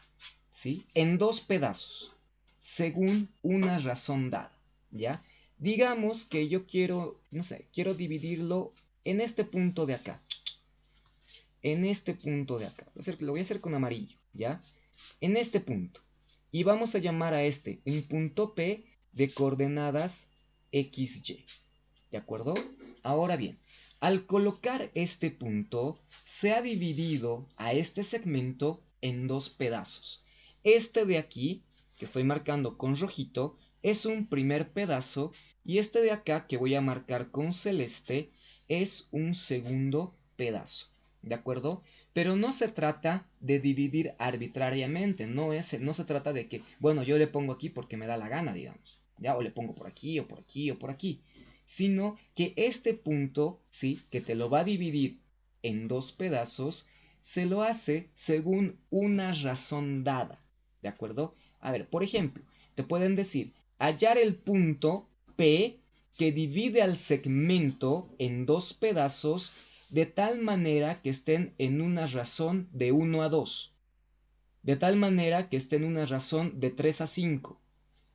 ¿sí?, en dos pedazos, según una razón dada, ¿ya? Digamos que yo quiero, no sé, quiero dividirlo en este punto de acá, en este punto de acá. Lo voy a hacer con amarillo, ¿ya? En este punto. Y vamos a llamar a este un punto P de coordenadas XY. ¿De acuerdo? Ahora bien, al colocar este punto, se ha dividido a este segmento en dos pedazos. Este de aquí, que estoy marcando con rojito, es un primer pedazo, y este de acá, que voy a marcar con celeste, es un segundo pedazo. ¿De acuerdo? Pero no se trata de dividir arbitrariamente, no se trata de que, bueno, yo le pongo aquí porque me da la gana, digamos, ¿ya? O le pongo por aquí, o por aquí, o por aquí, sino que este punto, ¿sí?, que te lo va a dividir en dos pedazos, se lo hace según una razón dada, ¿de acuerdo? A ver, por ejemplo, te pueden decir, hallar el punto P que divide al segmento en dos pedazos de tal manera que estén en una razón de 1 a 2, de tal manera que estén en una razón de 3 a 5,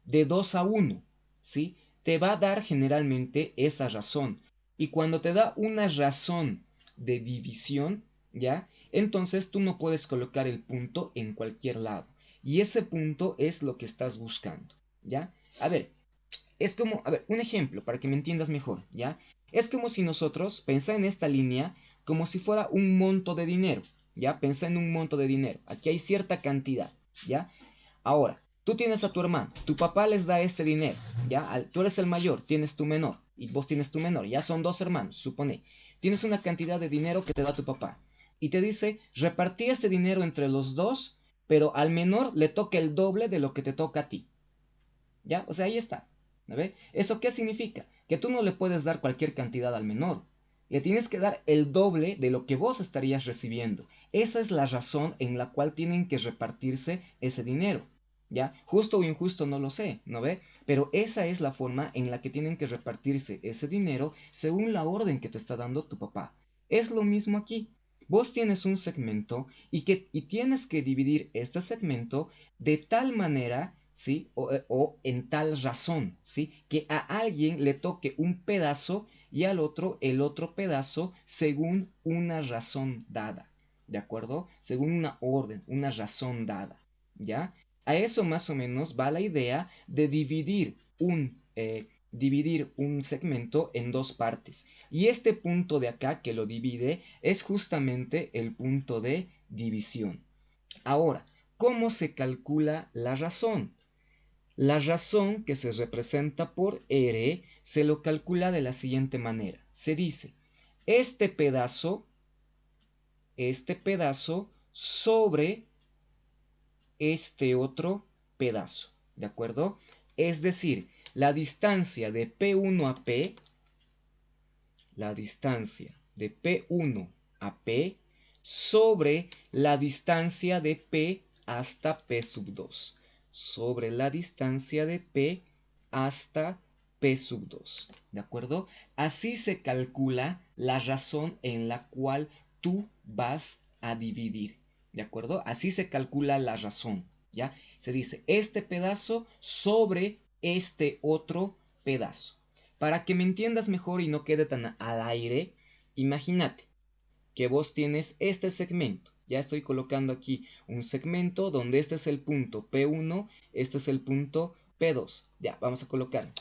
de 2 a 1, ¿sí? Te va a dar generalmente esa razón. Y cuando te da una razón de división, ¿ya? Entonces tú no puedes colocar el punto en cualquier lado. Y ese punto es lo que estás buscando, ¿ya? A ver, es como, a ver, un ejemplo para que me entiendas mejor, ¿ya? Es como si nosotros pensá en esta línea como si fuera un monto de dinero, ¿ya? Pensá en un monto de dinero. Aquí hay cierta cantidad, ¿ya? Ahora, tú tienes a tu hermano, tu papá les da este dinero, ¿ya? Tú eres el mayor, tienes tu menor, y vos tienes tu menor, ya son dos hermanos, supone. Tienes una cantidad de dinero que te da tu papá, y te dice, repartí este dinero entre los dos, pero al menor le toca el doble de lo que te toca a ti, ¿ya? O sea, ahí está, ¿no ve? ¿Eso qué significa? Que tú no le puedes dar cualquier cantidad al menor. Le tienes que dar el doble de lo que vos estarías recibiendo. Esa es la razón en la cual tienen que repartirse ese dinero. ¿Ya? Justo o injusto no lo sé, ¿no ve? Pero esa es la forma en la que tienen que repartirse ese dinero según la orden que te está dando tu papá. Es lo mismo aquí. Vos tienes un segmento y tienes que dividir este segmento de tal manera, ¿sí? O en tal razón, ¿sí? Que a alguien le toque un pedazo y al otro el otro pedazo según una razón dada, ¿de acuerdo? Según una orden, una razón dada, ¿ya? A eso más o menos va la idea de dividir un segmento en dos partes. Y este punto de acá que lo divide es justamente el punto de división. Ahora, ¿cómo se calcula la razón? La razón, que se representa por R, se lo calcula de la siguiente manera. Se dice, este pedazo sobre este otro pedazo, ¿de acuerdo? Es decir, la distancia de P1 a P, la distancia de P1 a P sobre la distancia de P hasta P sub 2, sobre la distancia de P hasta P sub 2. ¿De acuerdo? Así se calcula la razón en la cual tú vas a dividir. ¿De acuerdo? Así se calcula la razón. ¿Ya? Se dice este pedazo sobre este otro pedazo. Para que me entiendas mejor y no quede tan al aire, imagínate que vos tienes este segmento. Ya estoy colocando aquí un segmento donde este es el punto P1, este es el punto P2. Ya, vamos a colocar.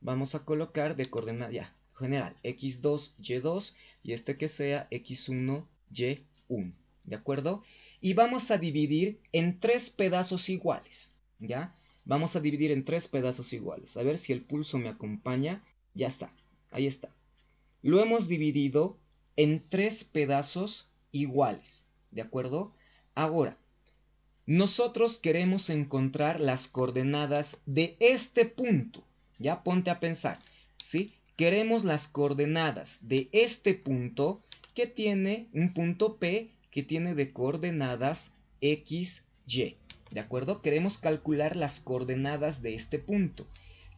Vamos a colocar de coordenada, ya, general, x2, y2 y este que sea x1, y1. ¿De acuerdo? Y vamos a dividir en 3 pedazos iguales. ¿Ya? Vamos a dividir en 3 pedazos iguales. A ver si el pulso me acompaña. Ya está. Ahí está. Lo hemos dividido en 3 pedazos iguales. ¿De acuerdo? Ahora, nosotros queremos encontrar las coordenadas de este punto. Ya ponte a pensar. ¿Sí? Queremos las coordenadas de este punto que tiene un punto P que tiene de coordenadas x, y. ¿De acuerdo? Queremos calcular las coordenadas de este punto.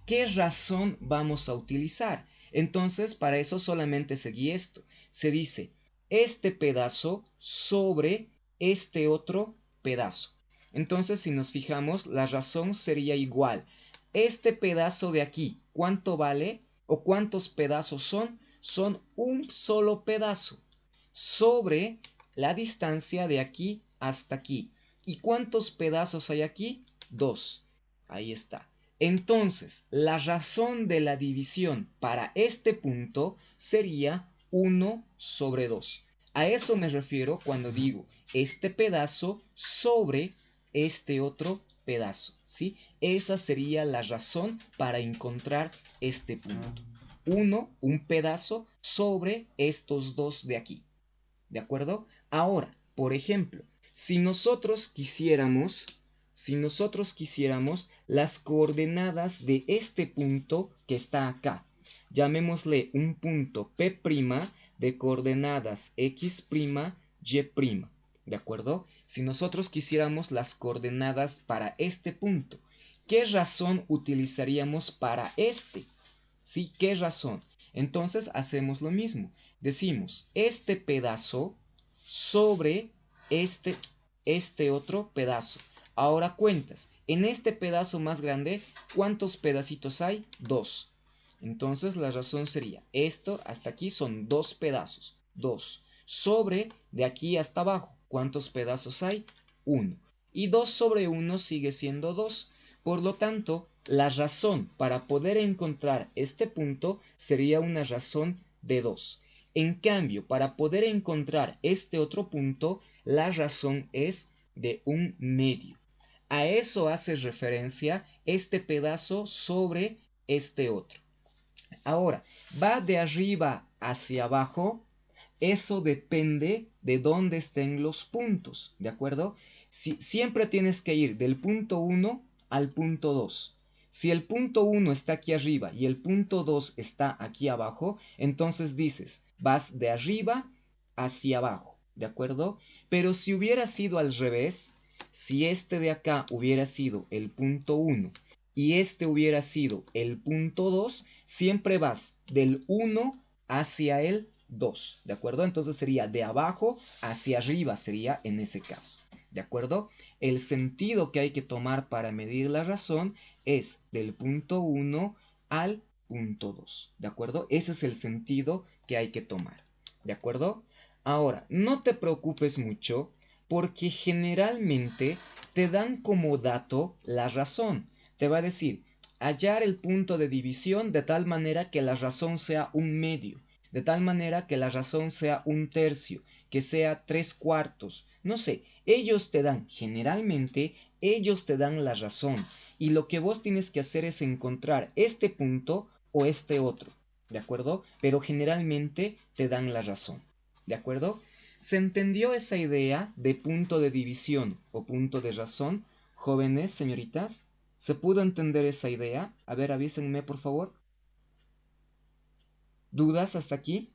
¿Qué razón vamos a utilizar? Entonces, para eso solamente seguí esto. Se dice este pedazo sobre este otro pedazo. Entonces, si nos fijamos, la razón sería igual. Este pedazo de aquí, ¿cuánto vale? ¿O cuántos pedazos son? Son un solo pedazo sobre la distancia de aquí hasta aquí. ¿Y cuántos pedazos hay aquí? 2. Ahí está. Entonces, la razón de la división para este punto sería 1 sobre 2. A eso me refiero cuando digo este pedazo sobre este otro pedazo, ¿sí? Esa sería la razón para encontrar este punto. Un pedazo sobre estos dos de aquí. ¿De acuerdo? Ahora, por ejemplo, si nosotros quisiéramos las coordenadas de este punto que está acá, llamémosle un punto P' de coordenadas x', y'. ¿De acuerdo? Si nosotros quisiéramos las coordenadas para este punto, ¿qué razón utilizaríamos para este? ¿Sí? ¿Qué razón? Entonces hacemos lo mismo. Decimos este pedazo sobre este otro pedazo. Ahora cuentas. En este pedazo más grande, ¿cuántos pedacitos hay? 2. Entonces la razón sería, esto hasta aquí son 2 pedazos. 2. Sobre de aquí hasta abajo, ¿cuántos pedazos hay? 1. Y 2 sobre 1 sigue siendo 2. Por lo tanto, la razón para poder encontrar este punto sería una razón de 2. En cambio, para poder encontrar este otro punto, la razón es de 1/2. A eso hace referencia este pedazo sobre este otro. Ahora, va de arriba hacia abajo. Eso depende de dónde estén los puntos, ¿de acuerdo? Siempre tienes que ir del punto 1 al punto 2. Si el punto 1 está aquí arriba y el punto 2 está aquí abajo, entonces dices, vas de arriba hacia abajo, ¿de acuerdo? Pero si hubiera sido al revés, si este de acá hubiera sido el punto 1 y este hubiera sido el punto 2, siempre vas del 1 hacia el 2, ¿de acuerdo? Entonces sería de abajo hacia arriba, sería en ese caso, ¿de acuerdo? El sentido que hay que tomar para medir la razón es del punto 1 al punto 2, ¿de acuerdo? Ese es el sentido que hay que tomar, ¿de acuerdo? Ahora, no te preocupes mucho porque generalmente te dan como dato la razón. Te va a decir, hallar el punto de división de tal manera que la razón sea 1/2. De tal manera que la razón sea 1/3, que sea 3/4. No sé, generalmente, ellos te dan la razón. Y lo que vos tienes que hacer es encontrar este punto o este otro. ¿De acuerdo? Pero generalmente te dan la razón. ¿De acuerdo? ¿Se entendió esa idea de punto de división o punto de razón, jóvenes, señoritas? ¿Se pudo entender esa idea? A ver, avísenme, por favor. ¿Dudas hasta aquí?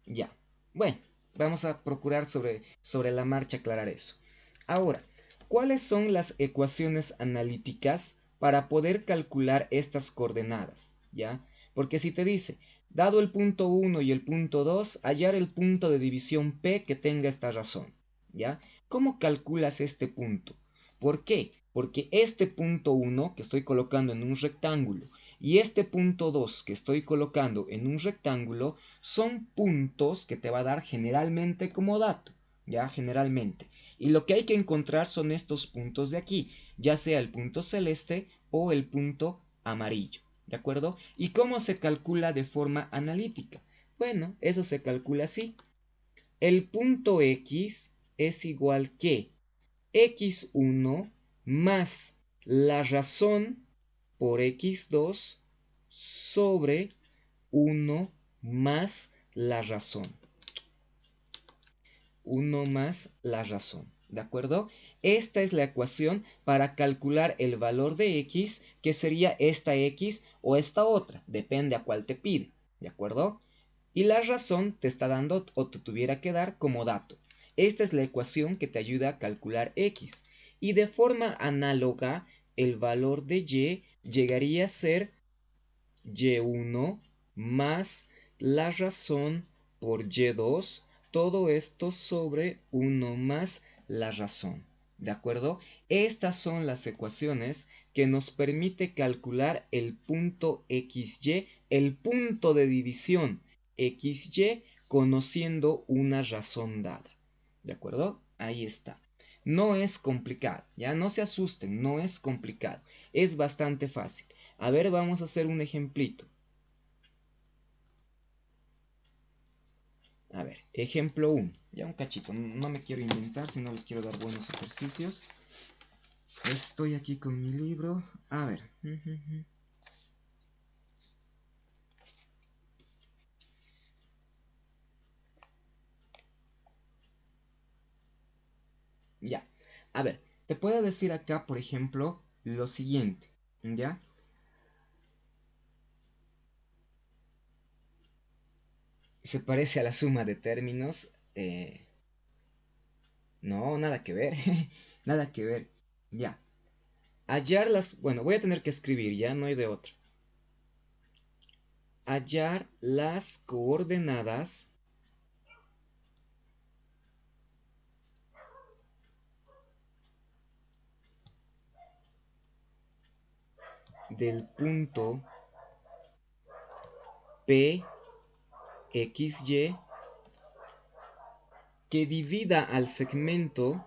Ya. Bueno, Vamos a procurar sobre la marcha aclarar eso. Ahora, ¿cuáles son las ecuaciones analíticas para poder calcular estas coordenadas? ¿Ya? Porque si te dice, dado el punto 1 y el punto 2, hallar el punto de división P que tenga esta razón. ¿Ya? ¿Cómo calculas este punto? ¿Por qué? Porque este punto 1 que estoy colocando en un rectángulo y este punto 2 que estoy colocando en un rectángulo son puntos que te va a dar generalmente como dato, ya generalmente. Y lo que hay que encontrar son estos puntos de aquí, ya sea el punto celeste o el punto amarillo, ¿de acuerdo? ¿Y cómo se calcula de forma analítica? Bueno, eso se calcula así. El punto X es igual que x1 más la razón por x2 sobre 1 más la razón. 1 más la razón. ¿De acuerdo? Esta es la ecuación para calcular el valor de x, que sería esta x o esta otra, depende a cuál te pide. ¿De acuerdo? Y la razón te está dando o te tuviera que dar como dato. Esta es la ecuación que te ayuda a calcular x. Y de forma análoga, el valor de y llegaría a ser y1 más la razón por y2, todo esto sobre 1 más la razón. ¿De acuerdo? Estas son las ecuaciones que nos permite calcular el punto xy, el punto de división xy, conociendo una razón dada. ¿De acuerdo? Ahí está. No es complicado, ya no se asusten, no es complicado, es bastante fácil. A ver, vamos a hacer un ejemplito. A ver, ejemplo 1. Ya un cachito, no me quiero inventar, sino les quiero dar buenos ejercicios. Estoy aquí con mi libro. A ver. Ya. A ver, te puedo decir acá, por ejemplo, lo siguiente. ¿Ya? Se parece a la suma de términos. No, nada que ver. Nada que ver. Ya. Hallar las... Bueno, voy a tener que escribir, ya no hay de otra. Hallar las coordenadas del punto P, X, Y que divida al segmento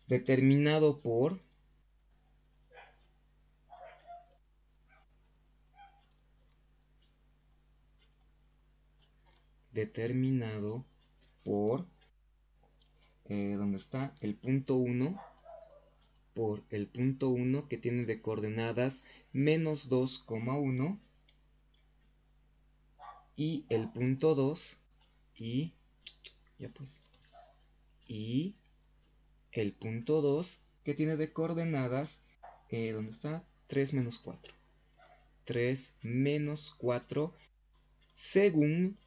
determinado por ¿dónde está? El punto 1 por el punto 1 que tiene de coordenadas menos 2,1 y el punto 2 y ya pues y el punto 2 que tiene de coordenadas ¿dónde está? 3 menos 4. 3 menos 4 según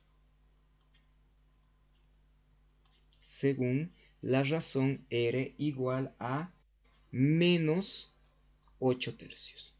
la razón R igual a menos 8 tercios.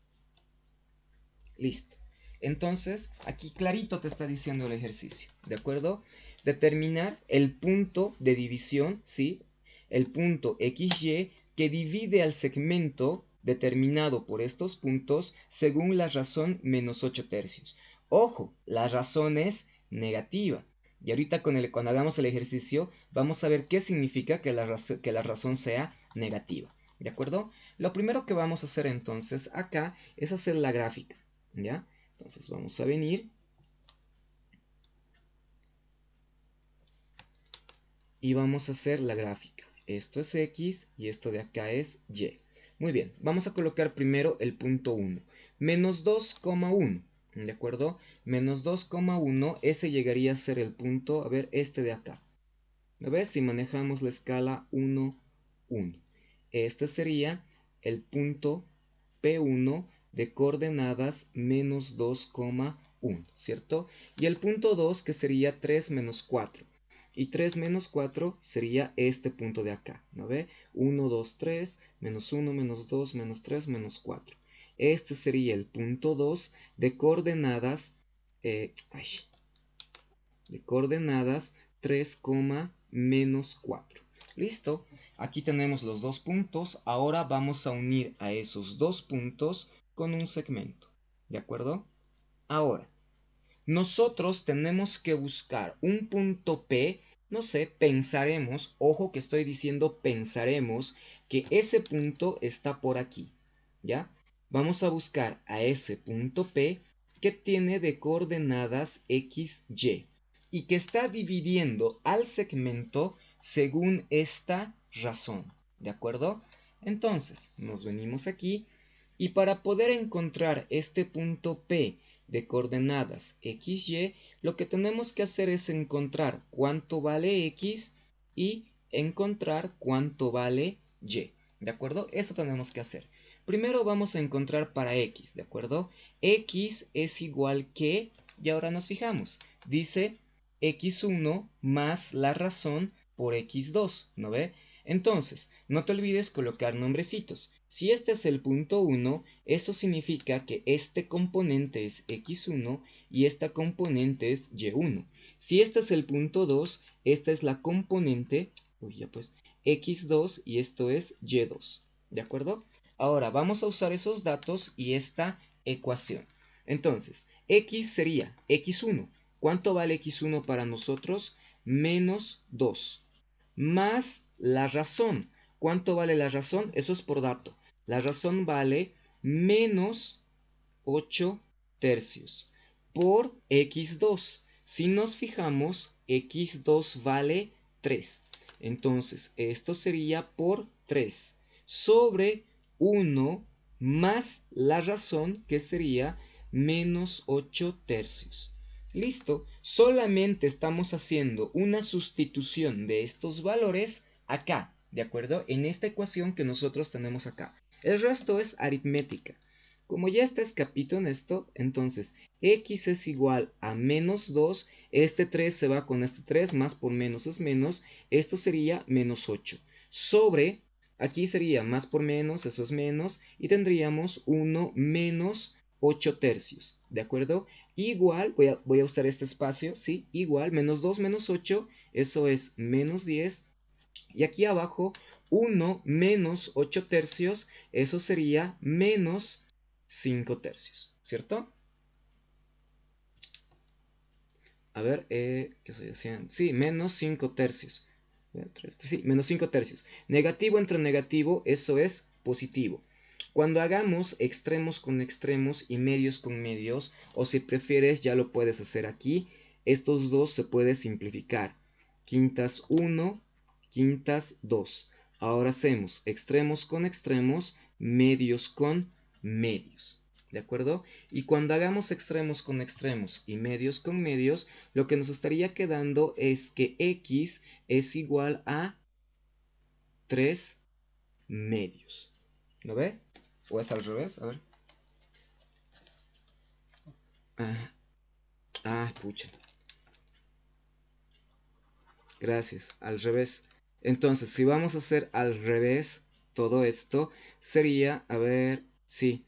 Listo. Entonces, aquí clarito te está diciendo el ejercicio, ¿de acuerdo? Determinar el punto de división, ¿sí? El punto XY que divide al segmento determinado por estos puntos según la razón menos 8 tercios. Ojo, la razón es negativa. Y ahorita cuando hagamos el ejercicio, vamos a ver qué significa que la razón sea negativa. ¿De acuerdo? Lo primero que vamos a hacer entonces acá es hacer la gráfica. ¿Ya? Entonces vamos a venir y vamos a hacer la gráfica. Esto es X y esto de acá es Y. Muy bien, vamos a colocar primero el punto 1. Menos 2,1. ¿De acuerdo? Menos 2,1, ese llegaría a ser el punto, a ver, este de acá. ¿Lo ves? Si manejamos la escala 1, 1. Este sería el punto P1 de coordenadas menos 2,1, ¿cierto? Y el punto 2 que sería 3 menos 4. Y 3 menos 4 sería este punto de acá, ¿no ve? 1, 2, 3, menos 1, menos 2, menos 3, menos 4. Este sería el punto 2 de coordenadas, de coordenadas 3, menos 4. ¿Listo? Aquí tenemos los dos puntos. Ahora vamos a unir a esos dos puntos con un segmento. ¿De acuerdo? Ahora, nosotros tenemos que buscar un punto P, no sé, pensaremos, ojo que estoy diciendo pensaremos, que ese punto está por aquí, ¿ya? Vamos a buscar a ese punto P que tiene de coordenadas x, y, y que está dividiendo al segmento según esta razón, ¿de acuerdo? Entonces, nos venimos aquí y para poder encontrar este punto P de coordenadas x, y, lo que tenemos que hacer es encontrar cuánto vale x y encontrar cuánto vale y. ¿De acuerdo? Eso tenemos que hacer. Primero vamos a encontrar para x, ¿de acuerdo? X es igual que, y ahora nos fijamos, dice x1 más la razón por x2, ¿no ve? Entonces, no te olvides colocar nombrecitos. Si este es el punto 1, eso significa que este componente es x1 y esta componente es y1. Si este es el punto 2, esta es la componente, x2 y esto es y2. ¿De acuerdo? Ahora vamos a usar esos datos y esta ecuación. Entonces, x sería x1. ¿Cuánto vale x1 para nosotros? Menos 2. Más la razón. ¿Cuánto vale la razón? Eso es por dato. La razón vale menos 8 tercios por x2. Si nos fijamos, x2 vale 3. Entonces, esto sería por 3 sobre 1 más la razón, que sería menos 8 tercios. Listo, solamente estamos haciendo una sustitución de estos valores acá, ¿de acuerdo? En esta ecuación que nosotros tenemos acá. El resto es aritmética. Como ya está escrito en esto, entonces x es igual a menos 2, este 3 se va con este 3, más por menos es menos, esto sería menos 8. Sobre, aquí sería más por menos, eso es menos, y tendríamos 1 menos 8 tercios, ¿de acuerdo? Igual, voy a usar este espacio, ¿sí? Igual, menos 2 menos 8, eso es menos 10. Y aquí abajo, 1 menos 8 tercios, eso sería menos 5 tercios, ¿cierto? A ver, ¿qué estoy haciendo? Sí, menos 5 tercios. Sí, menos 5 tercios. Negativo entre negativo, eso es positivo. Cuando hagamos extremos con extremos y medios con medios, o si prefieres ya lo puedes hacer aquí, estos dos se puede simplificar. Quintas 1, quintas 2. Ahora hacemos extremos con extremos, medios con medios. ¿De acuerdo? Y cuando hagamos extremos con extremos y medios con medios, lo que nos estaría quedando es que x es igual a 3 medios. ¿Lo ve? ¿O es al revés? A ver. Pucha. Gracias. Al revés. Entonces, si vamos a hacer al revés todo esto, sería, a ver, sí.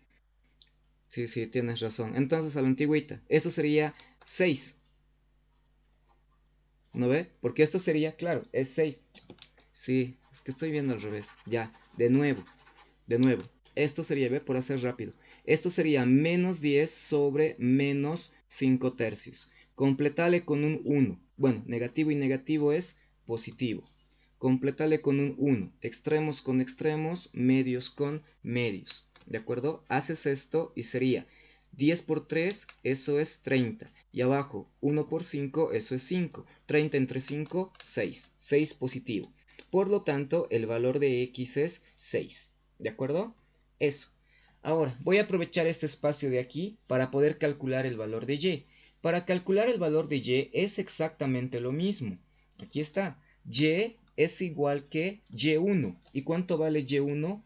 Sí, tienes razón. Entonces, a la antigüita, esto sería 6. ¿No ve? Porque esto sería, claro, es 6. Sí, es que estoy viendo al revés. Ya, de nuevo. Esto sería, ve, por hacer rápido. Esto sería menos 10 sobre menos 5 tercios. Completale con un 1. Bueno, negativo y negativo es positivo. Completale con un 1. Extremos con extremos, medios con medios. ¿De acuerdo? Haces esto y sería 10 por 3, eso es 30. Y abajo, 1 por 5, eso es 5. 30 entre 5, 6. 6 positivo. Por lo tanto, el valor de x es 6. ¿De acuerdo? Eso. Ahora, voy a aprovechar este espacio de aquí para poder calcular el valor de y. Para calcular el valor de y es exactamente lo mismo. Aquí está. y es igual que y1. ¿Y cuánto vale y1?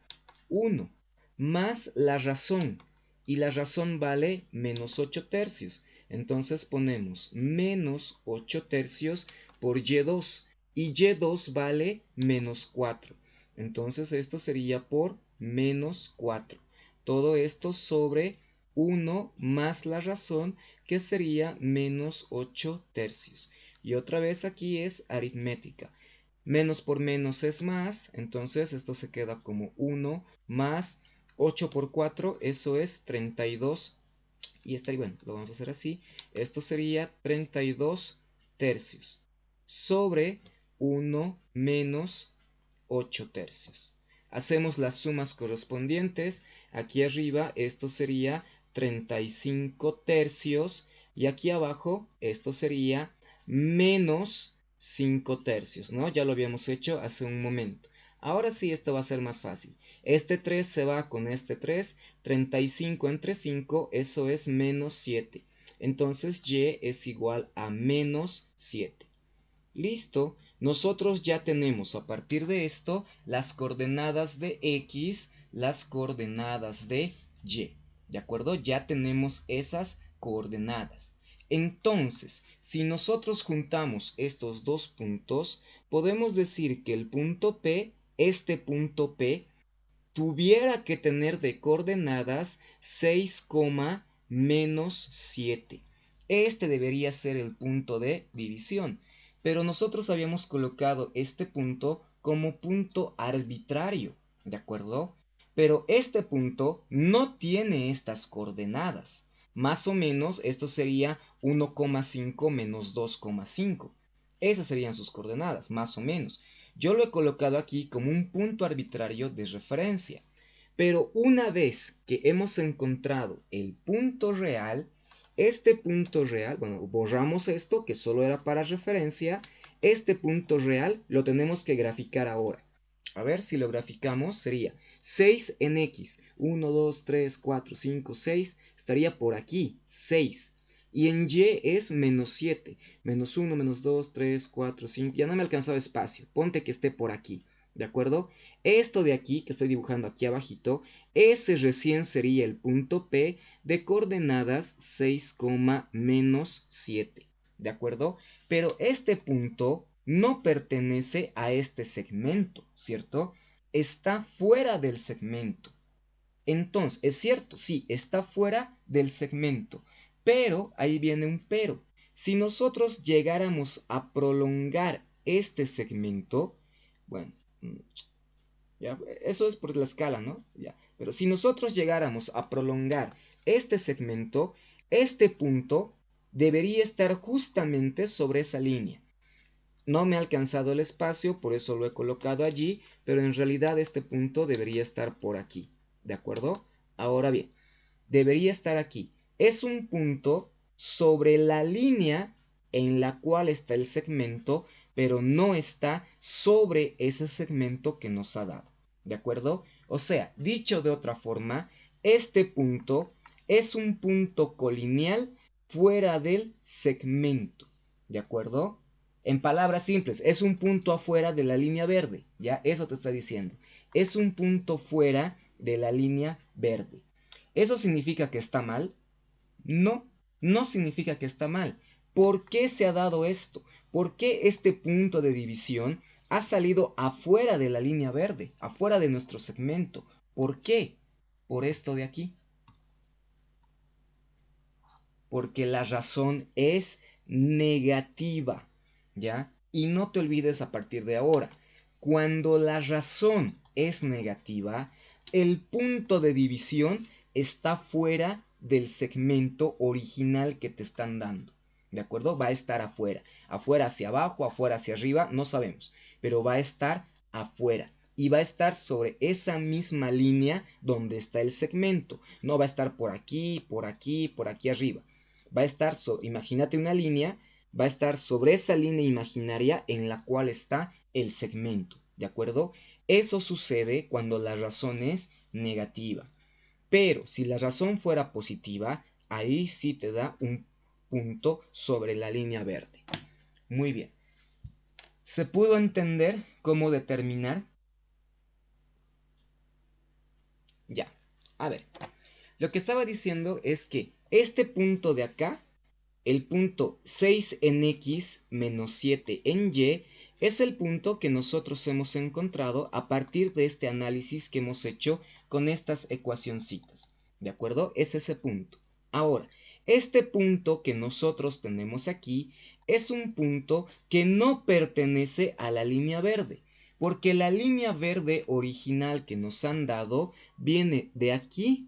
1. Más la razón. Y la razón vale menos 8 tercios. Entonces ponemos menos 8 tercios por y2. Y y2 vale menos 4. Entonces esto sería por menos 4. Todo esto sobre 1 más la razón, que sería menos 8 tercios. Y otra vez aquí es aritmética. Menos por menos es más, entonces esto se queda como 1 más 8 por 4, eso es 32. Y estaría, bueno, lo vamos a hacer así. Esto sería 32 tercios sobre 1 menos 8 tercios. Hacemos las sumas correspondientes. Aquí arriba esto sería 35 tercios y aquí abajo esto sería menos 5 tercios, ¿no? Ya lo habíamos hecho hace un momento. Ahora sí, esto va a ser más fácil. Este 3 se va con este 3. 35 entre 5, eso es menos 7. Entonces y es igual a menos 7. Listo, nosotros ya tenemos a partir de esto las coordenadas de X, las coordenadas de Y. ¿De acuerdo? Ya tenemos esas coordenadas. Entonces, si nosotros juntamos estos dos puntos, podemos decir que el punto P, este punto P, tuviera que tener de coordenadas 6, menos 7. Este debería ser el punto de división, pero nosotros habíamos colocado este punto como punto arbitrario, ¿de acuerdo? Pero este punto no tiene estas coordenadas. Más o menos esto sería 1,5 menos 2,5. Esas serían sus coordenadas, más o menos. Yo lo he colocado aquí como un punto arbitrario de referencia. Pero una vez que hemos encontrado el punto real, este punto real, bueno, borramos esto que solo era para referencia, este punto real lo tenemos que graficar ahora. A ver si lo graficamos, sería 6 en X, 1, 2, 3, 4, 5, 6, estaría por aquí, 6. Y en Y es menos 7, menos 1, menos 2, 3, 4, 5, ya no me alcanzaba espacio, ponte que esté por aquí, ¿de acuerdo? Esto de aquí, que estoy dibujando aquí abajito, ese recién sería el punto P de coordenadas 6, menos 7, ¿de acuerdo? Pero este punto no pertenece a este segmento, ¿cierto? Está fuera del segmento. Entonces, es cierto, sí, está fuera del segmento, pero ahí viene un pero. Si nosotros llegáramos a prolongar este segmento, bueno, ya, eso es por la escala, ¿no? Ya, pero si nosotros llegáramos a prolongar este segmento, este punto debería estar justamente sobre esa línea. No me ha alcanzado el espacio, por eso lo he colocado allí, pero en realidad este punto debería estar por aquí, ¿de acuerdo? Ahora bien, debería estar aquí. Es un punto sobre la línea en la cual está el segmento, pero no está sobre ese segmento que nos ha dado, ¿de acuerdo? O sea, dicho de otra forma, este punto es un punto colineal fuera del segmento, ¿de acuerdo? En palabras simples, es un punto afuera de la línea verde, ya eso te está diciendo. Es un punto fuera de la línea verde. ¿Eso significa que está mal? No, no significa que está mal. ¿Por qué se ha dado esto? ¿Por qué este punto de división ha salido afuera de la línea verde, afuera de nuestro segmento? ¿Por qué? Por esto de aquí. Porque la razón es negativa, ¿ya? Y no te olvides a partir de ahora, cuando la razón es negativa, el punto de división está fuera del segmento original que te están dando, ¿de acuerdo? Va a estar afuera, afuera hacia abajo, afuera hacia arriba, no sabemos, pero va a estar afuera. Y va a estar sobre esa misma línea donde está el segmento. No va a estar por aquí, por aquí, por aquí arriba. Va a estar, imagínate una línea, va a estar sobre esa línea imaginaria en la cual está el segmento, ¿de acuerdo? Eso sucede cuando la razón es negativa. Pero si la razón fuera positiva, ahí sí te da un punto sobre la línea verde. Muy bien. ¿Se pudo entender cómo determinar? Ya, a ver. Lo que estaba diciendo es que este punto de acá, el punto 6 en X menos 7 en Y, es el punto que nosotros hemos encontrado a partir de este análisis que hemos hecho con estas ecuacioncitas. ¿De acuerdo? Es ese punto. Ahora, este punto que nosotros tenemos aquí es un punto que no pertenece a la línea verde, porque la línea verde original que nos han dado viene de aquí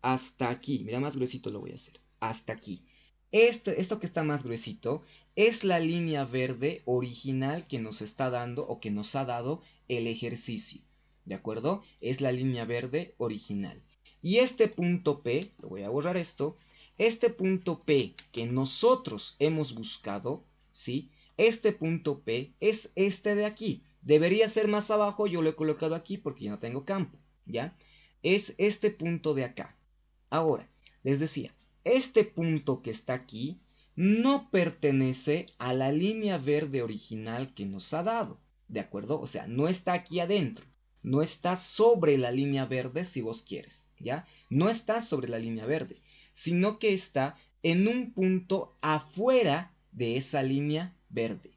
hasta aquí. Mira, más gruesito lo voy a hacer. Hasta aquí. Esto que está más gruesito es la línea verde original que nos está dando o que nos ha dado el ejercicio. ¿De acuerdo? Es la línea verde original. Y este punto P, lo voy a borrar esto, este punto P que nosotros hemos buscado, ¿sí? Este punto P es este de aquí. Debería ser más abajo, yo lo he colocado aquí porque ya no tengo campo, ¿ya? Es este punto de acá. Ahora, les decía, este punto que está aquí no pertenece a la línea verde original que nos ha dado, ¿de acuerdo? O sea, no está aquí adentro, no está sobre la línea verde si vos quieres, ¿ya? No está sobre la línea verde, sino que está en un punto afuera de esa línea verde.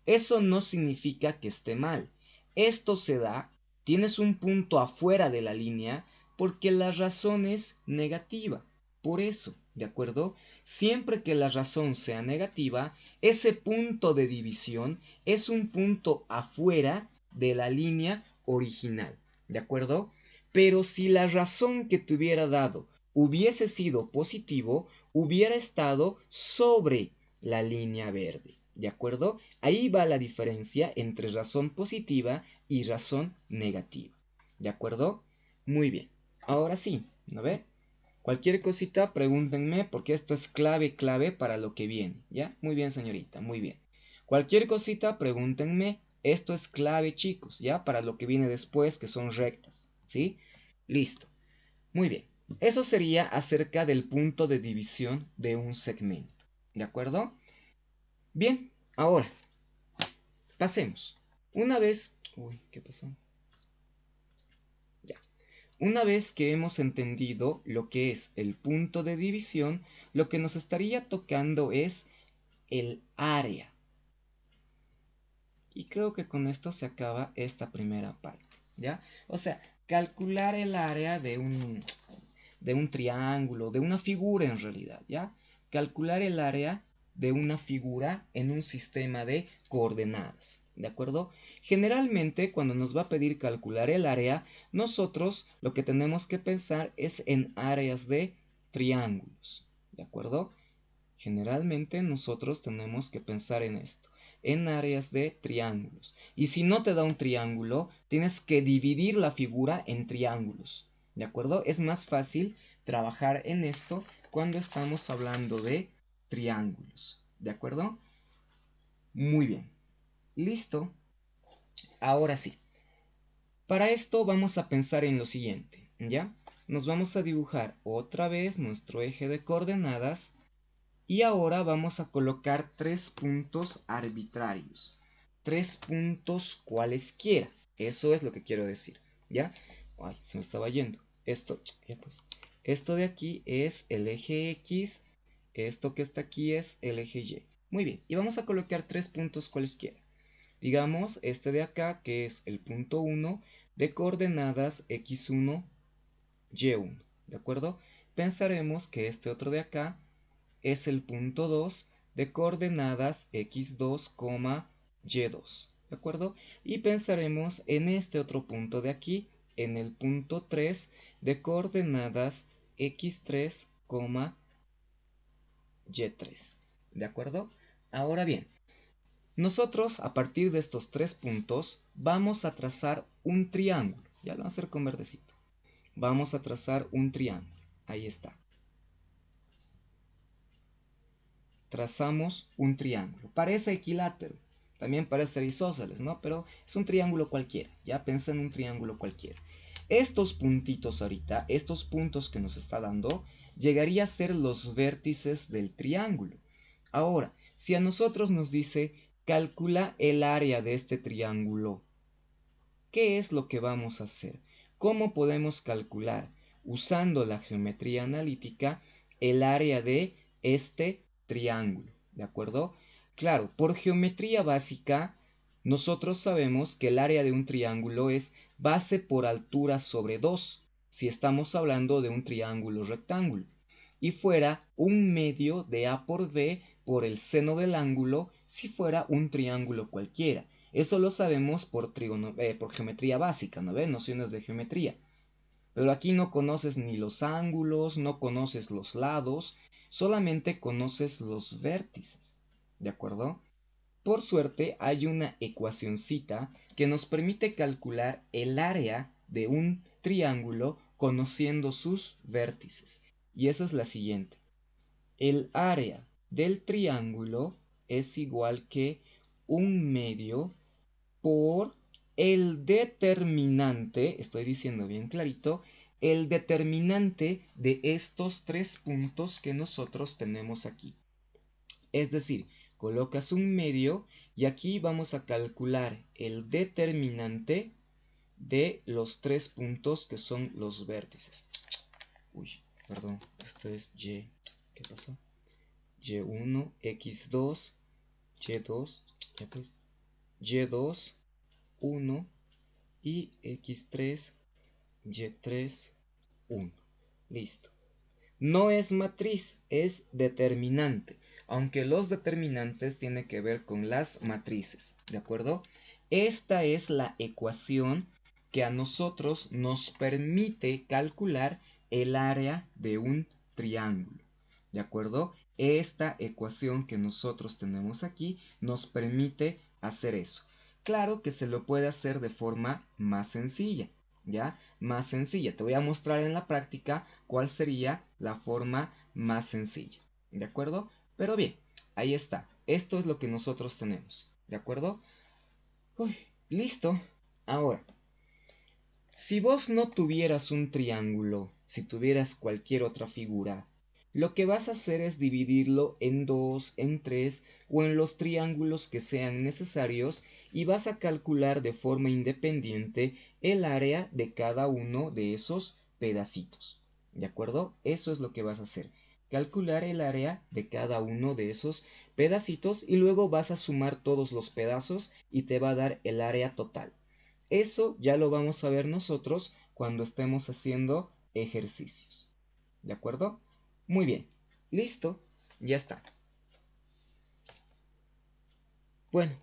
Eso no significa que esté mal. Esto se da, tienes un punto afuera de la línea porque la razón es negativa. Por eso, ¿de acuerdo? Siempre que la razón sea negativa, ese punto de división es un punto afuera de la línea original. ¿De acuerdo? Pero si la razón que te hubiera dado hubiese sido positivo, hubiera estado sobre la línea verde. ¿De acuerdo? Ahí va la diferencia entre razón positiva y razón negativa. ¿De acuerdo? Muy bien. Ahora sí, ¿no ve? Cualquier cosita, pregúntenme, porque esto es clave para lo que viene. ¿Ya? Muy bien, señorita, muy bien. Cualquier cosita, pregúntenme. Esto es clave, chicos, ¿ya? Para lo que viene después, que son rectas. ¿Sí? Listo. Muy bien. Eso sería acerca del punto de división de un segmento. ¿De acuerdo? Bien, ahora, pasemos. Una vez... Uy, ¿qué pasó? Ya. Una vez que hemos entendido lo que es el punto de división, lo que nos estaría tocando es el área. Y creo que con esto se acaba esta primera parte, ¿ya? O sea, calcular el área de un triángulo, de una figura en realidad, ¿ya? Calcular el área de una figura en un sistema de coordenadas, ¿de acuerdo? Generalmente cuando nos va a pedir calcular el área, nosotros lo que tenemos que pensar es en áreas de triángulos, ¿de acuerdo? Generalmente nosotros tenemos que pensar en esto, en áreas de triángulos. Y si no te da un triángulo, tienes que dividir la figura en triángulos, ¿de acuerdo? Es más fácil trabajar en esto cuando estamos hablando de triángulos, ¿de acuerdo? Muy bien. Listo. Ahora sí. Para esto vamos a pensar en lo siguiente, ¿ya? Nos vamos a dibujar otra vez nuestro eje de coordenadas y ahora vamos a colocar 3 puntos arbitrarios. 3 puntos cualesquiera. Eso es lo que quiero decir, ¿ya? Ay, se me estaba yendo. Esto, ya pues. Esto de aquí es el eje X. Esto que está aquí es el eje Y. Muy bien, y vamos a colocar 3 puntos cualesquiera. Digamos, este de acá, que es el punto 1 de coordenadas x1, y1. ¿De acuerdo? Pensaremos que este otro de acá es el punto 2 de coordenadas x2, y2. ¿De acuerdo? Y pensaremos en este otro punto de aquí, en el punto 3 de coordenadas x3, y3. ¿De acuerdo? Ahora bien, nosotros a partir de estos 3 puntos vamos a trazar un triángulo. Ya lo vamos a hacer con verdecito. Vamos a trazar un triángulo. Ahí está. Trazamos un triángulo. Parece equilátero, también parece isósceles, ¿no? Pero es un triángulo cualquiera. Ya pensé en un triángulo cualquiera. Estos puntitos ahorita, estos puntos que nos está dando, llegaría a ser los vértices del triángulo. Ahora, si a nosotros nos dice calcula el área de este triángulo. ¿Qué es lo que vamos a hacer? ¿Cómo podemos calcular, usando la geometría analítica, el área de este triángulo? ¿De acuerdo? Claro, por geometría básica, nosotros sabemos que el área de un triángulo es base por altura sobre 2, si estamos hablando de un triángulo rectángulo, y fuera un medio de A por B por el seno del ángulo si fuera un triángulo cualquiera. Eso lo sabemos por geometría básica, ¿no ves? Nociones de geometría. Pero aquí no conoces ni los ángulos, no conoces los lados, solamente conoces los vértices, ¿de acuerdo? Por suerte hay una ecuacioncita que nos permite calcular el área de un triángulo conociendo sus vértices. Y esa es la siguiente. El área del triángulo es igual que un medio por el determinante, estoy diciendo bien clarito, el determinante de estos tres puntos que nosotros tenemos aquí. Es decir, colocas un medio y aquí vamos a calcular el determinante de los tres puntos que son los vértices. Uy, perdón, esto es Y. ¿Qué pasó? Y1, X2, Y2, ya pues, Y2, 1 y X3, Y3, 1. Listo. No es matriz, es determinante, aunque los determinantes tienen que ver con las matrices, ¿de acuerdo? Esta es la ecuación que a nosotros nos permite calcular el área de un triángulo, ¿de acuerdo? Esta ecuación que nosotros tenemos aquí nos permite hacer eso. Claro que se lo puede hacer de forma más sencilla, ¿ya? Más sencilla. Te voy a mostrar en la práctica cuál sería la forma más sencilla, ¿de acuerdo? Pero bien, ahí está. Esto es lo que nosotros tenemos, ¿de acuerdo? Uy, listo. Ahora, si vos no tuvieras un triángulo, si tuvieras cualquier otra figura, lo que vas a hacer es dividirlo en dos, en tres o en los triángulos que sean necesarios y vas a calcular de forma independiente el área de cada uno de esos pedacitos. ¿De acuerdo? Eso es lo que vas a hacer. Calcular el área de cada uno de esos pedacitos y luego vas a sumar todos los pedazos y te va a dar el área total. Eso ya lo vamos a ver nosotros cuando estemos haciendo ejercicios. ¿De acuerdo? Muy bien. Listo. Ya está. Bueno,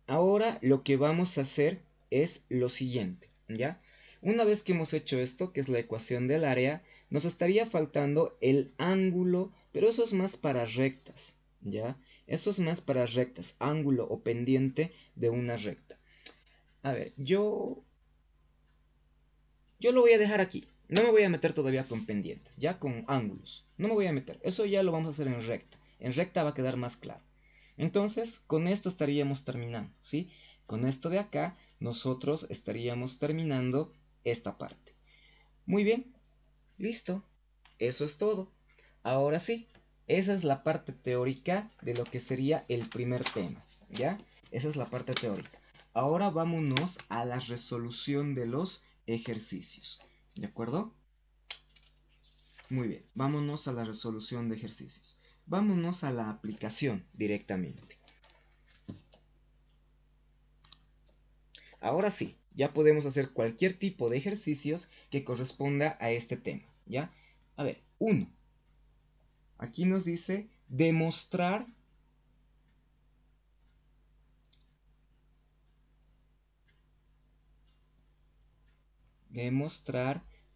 ahora lo que vamos a hacer es lo siguiente, ¿ya? Una vez que hemos hecho esto, que es la ecuación del área, nos estaría faltando el ángulo, pero eso es más para rectas, ¿ya? Eso es más para rectas, ángulo o pendiente de una recta. A ver, yo lo voy a dejar aquí. No me voy a meter todavía con pendientes, ya con ángulos. No me voy a meter. Eso ya lo vamos a hacer en recta. En recta va a quedar más claro. Entonces, con esto estaríamos terminando, ¿sí? Con esto de acá, nosotros estaríamos terminando esta parte. Muy bien, listo. Eso es todo. Ahora sí, esa es la parte teórica de lo que sería el primer tema, ¿ya? Esa es la parte teórica. Ahora vámonos a la resolución de los ejercicios, ¿de acuerdo? Muy bien, vámonos a la resolución de ejercicios. Vámonos a la aplicación directamente. Ahora sí, ya podemos hacer cualquier tipo de ejercicios que corresponda a este tema, ¿ya? A ver, 1. Aquí nos dice demostrar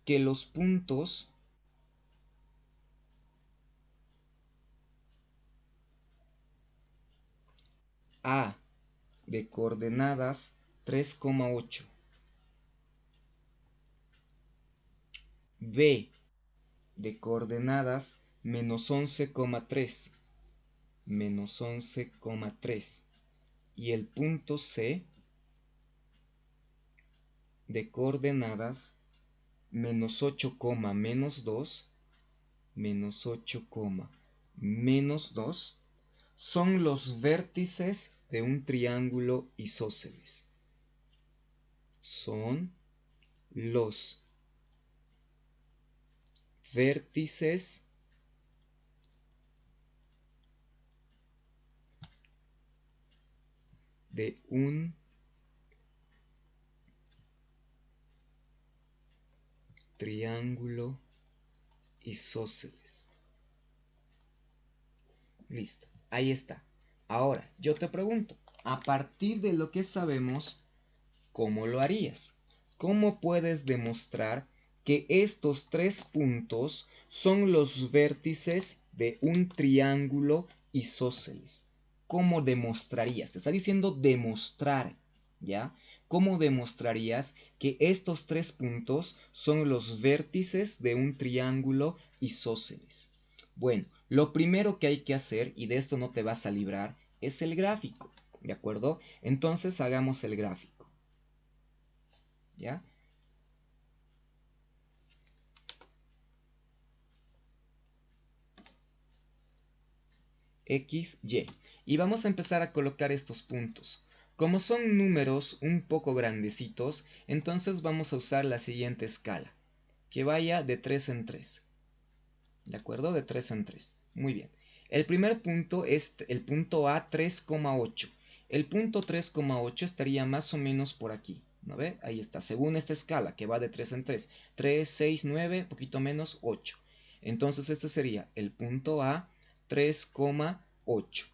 que los puntos A de coordenadas 3,8, B de coordenadas menos 11,3, y el punto C de coordenadas menos 8, menos 2, menos 8, menos 2, son los vértices de un triángulo isósceles son los vértices de un triángulo isósceles. Listo, ahí está. Ahora, yo te pregunto, a partir de lo que sabemos, ¿cómo lo harías? ¿Cómo puedes demostrar que estos tres puntos son los vértices de un triángulo isósceles? ¿Cómo demostrarías? Te está diciendo demostrar, ¿ya? ¿Cómo demostrarías que estos tres puntos son los vértices de un triángulo isósceles? Bueno, lo primero que hay que hacer, y de esto no te vas a librar, es el gráfico, ¿de acuerdo? Entonces hagamos el gráfico, ¿ya? X, Y. Y vamos a empezar a colocar estos puntos. Como son números un poco grandecitos, entonces vamos a usar la siguiente escala, que vaya de 3 en 3. ¿De acuerdo? De 3 en 3. Muy bien. El primer punto es el punto A 3,8. El punto 3,8 estaría más o menos por aquí. ¿No ve? Ahí está. Según esta escala, que va de 3 en 3. 3, 6, 9, poquito menos 8. Entonces este sería el punto A 3,8.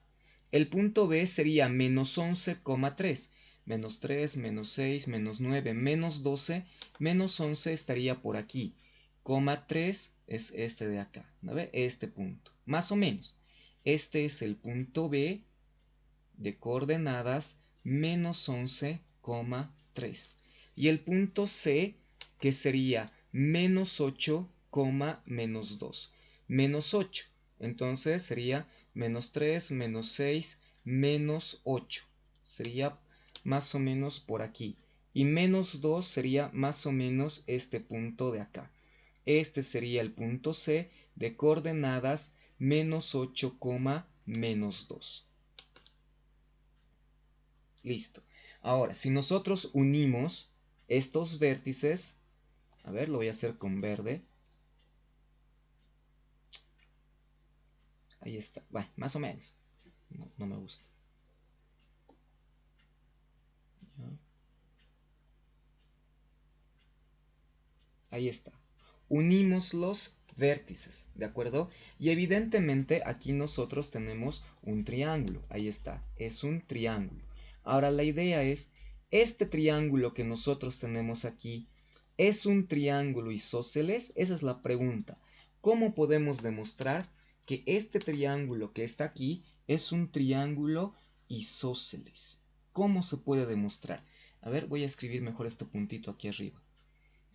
El punto B sería menos 11,3. Menos 3, menos 6, menos 9, menos 12. Menos 11 estaría por aquí. 3 es este de acá, ¿no ve? Este punto, más o menos. Este es el punto B de coordenadas menos 11,3. Y el punto C, que sería menos 8, menos 2. Menos 8. Entonces sería menos 3, menos 6, menos 8. Sería más o menos por aquí. Y menos 2 sería más o menos este punto de acá. Este sería el punto C de coordenadas menos 8, menos 2. Listo. Ahora, si nosotros unimos estos vértices, a ver, lo voy a hacer con verde. Ahí está. Bueno, más o menos. No me gusta. ¿Ya? Ahí está. Unimos los vértices, ¿de acuerdo? Y evidentemente aquí nosotros tenemos un triángulo. Ahí está. Es un triángulo. Ahora la idea es, este triángulo que nosotros tenemos aquí, ¿es un triángulo isósceles? Esa es la pregunta. ¿Cómo podemos demostrar que este triángulo que está aquí es un triángulo isósceles? ¿Cómo se puede demostrar? A ver, voy a escribir mejor este puntito aquí arriba.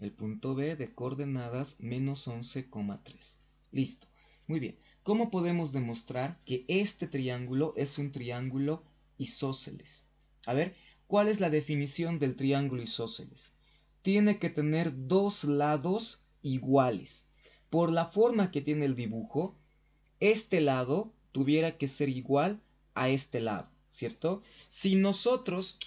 El punto B de coordenadas menos 11,3. Listo. Muy bien. ¿Cómo podemos demostrar que este triángulo es un triángulo isósceles? A ver, ¿cuál es la definición del triángulo isósceles? Tiene que tener dos lados iguales. Por la forma que tiene el dibujo, este lado tuviera que ser igual a este lado, ¿cierto? Si nosotros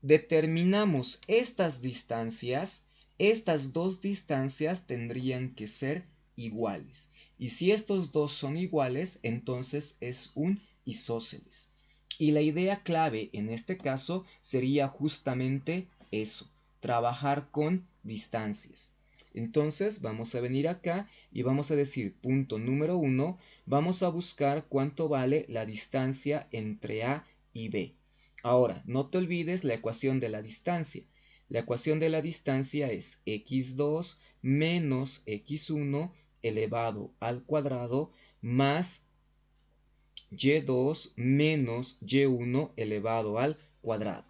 determinamos estas distancias, estas dos distancias tendrían que ser iguales. Y si estos dos son iguales, entonces es un isósceles. Y la idea clave en este caso sería justamente eso, trabajar con distancias. Entonces vamos a venir acá y vamos a decir, punto número 1, vamos a buscar cuánto vale la distancia entre A y B. Ahora, no te olvides la ecuación de la distancia. La ecuación de la distancia es x2 menos x1 elevado al cuadrado más y2 menos y1 elevado al cuadrado.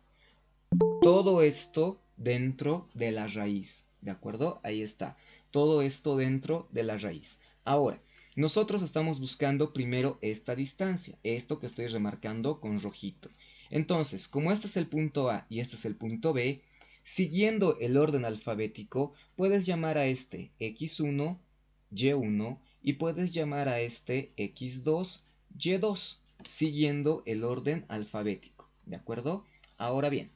Todo esto dentro de la raíz, ¿de acuerdo? Ahí está. Todo esto dentro de la raíz. Ahora, nosotros estamos buscando primero esta distancia, esto que estoy remarcando con rojito. Entonces, como este es el punto A y este es el punto B, siguiendo el orden alfabético, puedes llamar a este x1, y1 y puedes llamar a este x2, y2, siguiendo el orden alfabético, ¿de acuerdo? Ahora bien,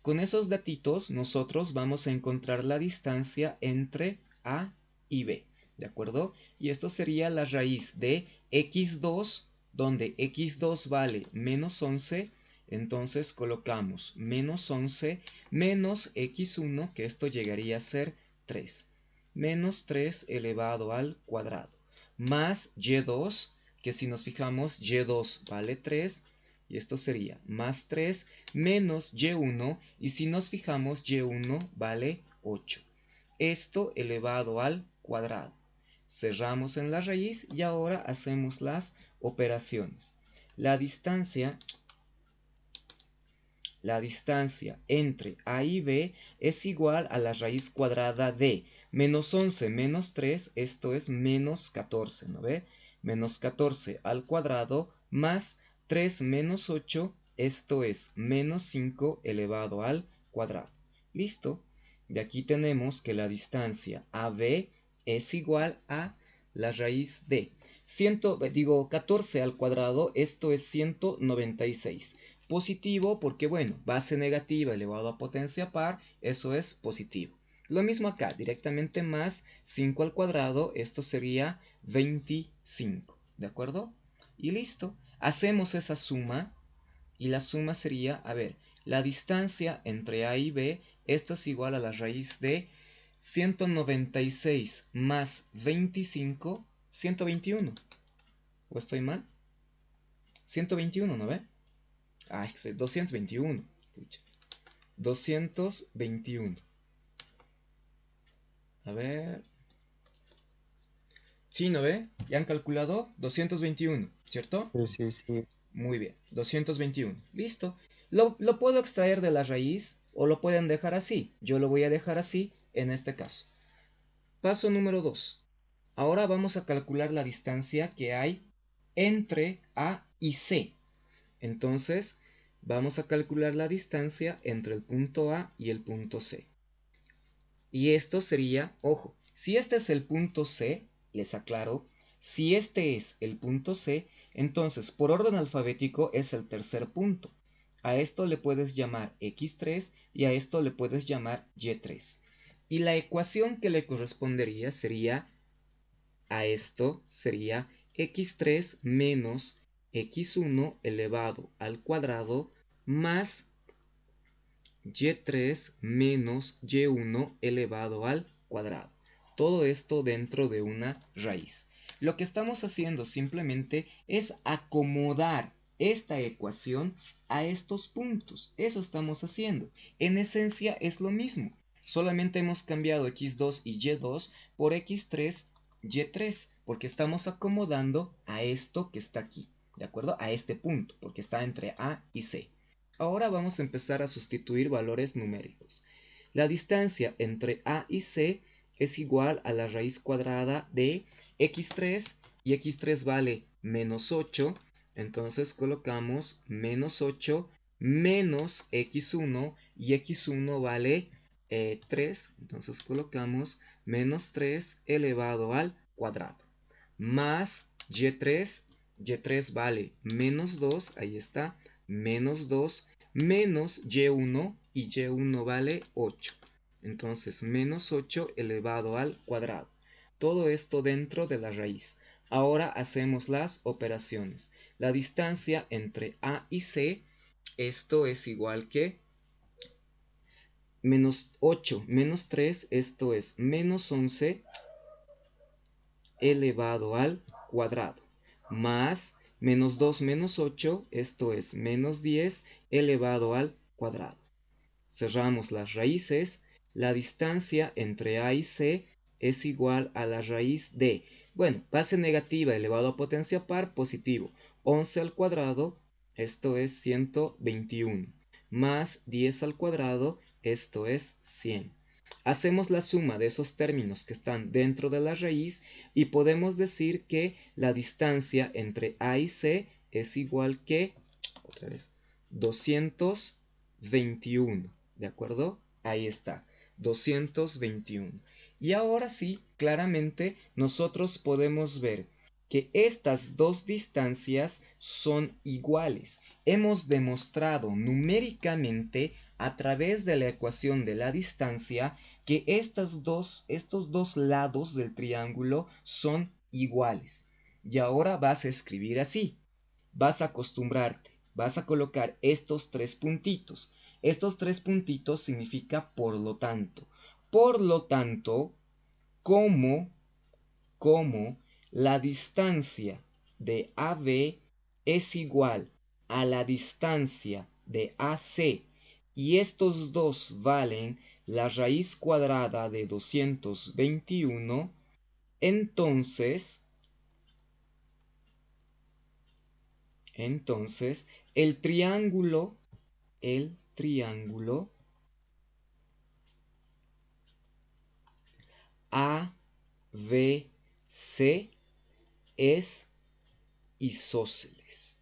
con esos datitos nosotros vamos a encontrar la distancia entre A y B, ¿de acuerdo? Y esto sería la raíz de x2, donde x2 vale menos 11, entonces colocamos menos 11 menos x1, que esto llegaría a ser 3, menos 3 elevado al cuadrado, más y2, que si nos fijamos y2 vale 3, y esto sería más 3 menos y1, y si nos fijamos y1 vale 8. Esto elevado al cuadrado. Cerramos en la raíz y ahora hacemos las operaciones. La distancia entre A y B es igual a la raíz cuadrada de menos 11 menos 3, esto es menos 14, ¿no ve? Menos 14 al cuadrado más 3 menos 8, esto es menos 5 elevado al cuadrado. ¿Listo? De aquí tenemos que la distancia AB es igual a la raíz de 14 al cuadrado, esto es 196. Positivo porque, bueno, base negativa elevado a potencia par, eso es positivo. Lo mismo acá, directamente más 5 al cuadrado, esto sería 25, ¿de acuerdo? Y listo. Hacemos esa suma y la suma sería, a ver, la distancia entre A y B, esto es igual a la raíz de 196 más 25, 121. ¿O estoy mal? 121, ¿no ve? Ah, es que 221. Pucha. 221. A ver. Sí, ¿no ve? ¿Ya han calculado? 221, ¿cierto? Sí, sí, sí. Muy bien. 221. Listo. Lo puedo extraer de la raíz o lo pueden dejar así. Yo lo voy a dejar así en este caso. Paso número 2. Ahora vamos a calcular la distancia que hay entre A y C. Entonces, vamos a calcular la distancia entre el punto A y el punto C. Y esto sería, ojo, si este es el punto C, les aclaro, si este es el punto C, entonces por orden alfabético es el tercer punto. A esto le puedes llamar x3 y a esto le puedes llamar y3. Y la ecuación que le correspondería sería, a esto sería x3 menos x1 elevado al cuadrado más y3 menos y1 elevado al cuadrado. Todo esto dentro de una raíz. Lo que estamos haciendo simplemente es acomodar esta ecuación a estos puntos. Eso estamos haciendo. En esencia es lo mismo. Solamente hemos cambiado x2 y y2 por x3, y3, porque estamos acomodando a esto que está aquí. ¿De acuerdo? A este punto, porque está entre A y C. Ahora vamos a empezar a sustituir valores numéricos. La distancia entre A y C es igual a la raíz cuadrada de x3 y x3 vale menos 8. Entonces colocamos menos 8 menos x1 y x1 vale 3. Entonces colocamos menos 3 elevado al cuadrado. Más y3 vale menos 2, ahí está, menos 2 menos y1 y y1 vale 8. Entonces menos 8 elevado al cuadrado. Todo esto dentro de la raíz. Ahora hacemos las operaciones. La distancia entre A y C, esto es igual que menos 8 menos 3, esto es menos 11 elevado al cuadrado, más menos 2 menos 8, esto es menos 10 elevado al cuadrado. Cerramos las raíces, la distancia entre A y C es igual a la raíz de, bueno, base negativa elevado a potencia par, positivo, 11 al cuadrado, esto es 121, más 10 al cuadrado, esto es 100. Hacemos la suma de esos términos que están dentro de la raíz y podemos decir que la distancia entre A y C es igual que, otra vez, 221. ¿De acuerdo? Ahí está, 221. Y ahora sí, claramente nosotros podemos ver que estas dos distancias son iguales. Hemos demostrado numéricamente a través de la ecuación de la distancia que estos dos lados del triángulo son iguales. Y ahora vas a escribir así. Vas a acostumbrarte. Vas a colocar estos tres puntitos. Estos tres puntitos significa por lo tanto. Por lo tanto, como la distancia de AB es igual a la distancia de AC y estos dos valen la raíz cuadrada de 221, entonces el triángulo ABC es isósceles.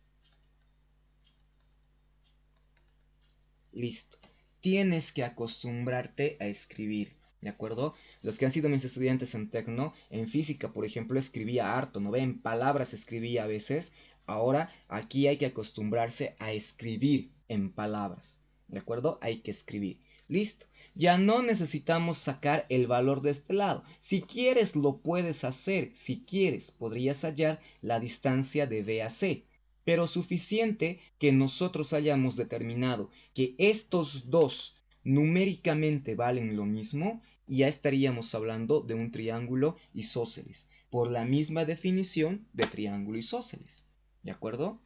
Listo. Tienes que acostumbrarte a escribir, ¿de acuerdo? Los que han sido mis estudiantes en Tecno, en física, por ejemplo, escribía harto, ¿no ve? En palabras escribía a veces. Ahora aquí hay que acostumbrarse a escribir en palabras, ¿de acuerdo? Hay que escribir. Listo. Ya no necesitamos sacar el valor de este lado. Si quieres, lo puedes hacer. Si quieres, podrías hallar la distancia de B a C. Pero suficiente que nosotros hayamos determinado que estos dos numéricamente valen lo mismo y ya estaríamos hablando de un triángulo isósceles, por la misma definición de triángulo isósceles. ¿De acuerdo?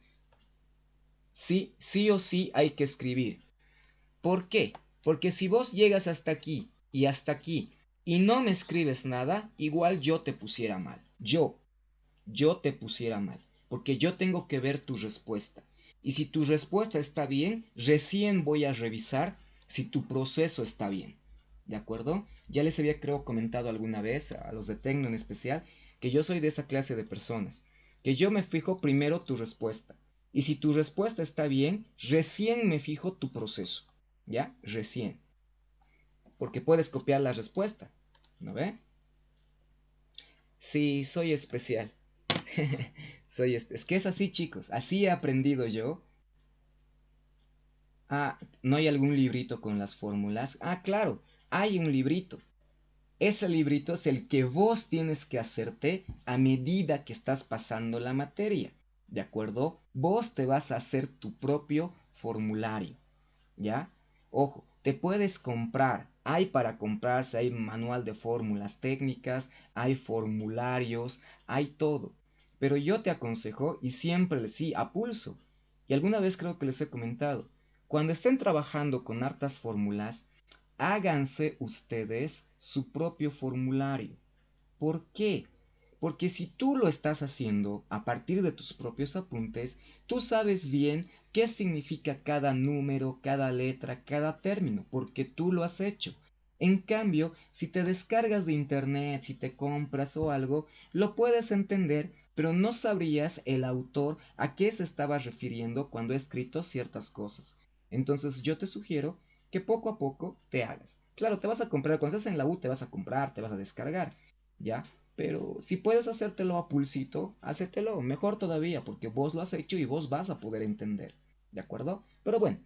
Sí, sí o sí hay que escribir. ¿Por qué? Porque si vos llegas hasta aquí y hasta aquí y no me escribes nada, igual yo te pusiera mal. Yo te pusiera mal, porque yo tengo que ver tu respuesta. Y si tu respuesta está bien, recién voy a revisar si tu proceso está bien. ¿De acuerdo? Ya les había, creo, comentado alguna vez, a los de Tecno en especial, que yo soy de esa clase de personas, que yo me fijo primero tu respuesta. Y si tu respuesta está bien, recién me fijo tu proceso. ¿Ya? Recién. Porque puedes copiar la respuesta. ¿No ve? Sí, soy especial. Es que es así, chicos. Así he aprendido yo. Ah, ¿no hay algún librito con las fórmulas? Ah, claro, hay un librito. Ese librito es el que vos tienes que hacerte a medida que estás pasando la materia. ¿De acuerdo? Vos te vas a hacer tu propio formulario. ¿Ya? Ojo, te puedes comprar. Hay para comprarse, hay manual de fórmulas técnicas, hay formularios, hay todo. Pero yo te aconsejo, y siempre sí, a pulso. Y alguna vez creo que les he comentado, cuando estén trabajando con hartas fórmulas, háganse ustedes su propio formulario. ¿Por qué? Porque si tú lo estás haciendo a partir de tus propios apuntes, tú sabes bien qué significa cada número, cada letra, cada término, porque tú lo has hecho. En cambio, si te descargas de internet, si te compras o algo, lo puedes entender, pero no sabrías el autor a qué se estaba refiriendo cuando ha escrito ciertas cosas. Entonces yo te sugiero que poco a poco te hagas. Claro, te vas a comprar, cuando estés en la U te vas a comprar, te vas a descargar, ¿ya? Pero si puedes hacértelo a pulsito, hacértelo, mejor todavía, porque vos lo has hecho y vos vas a poder entender. ¿De acuerdo? Pero bueno,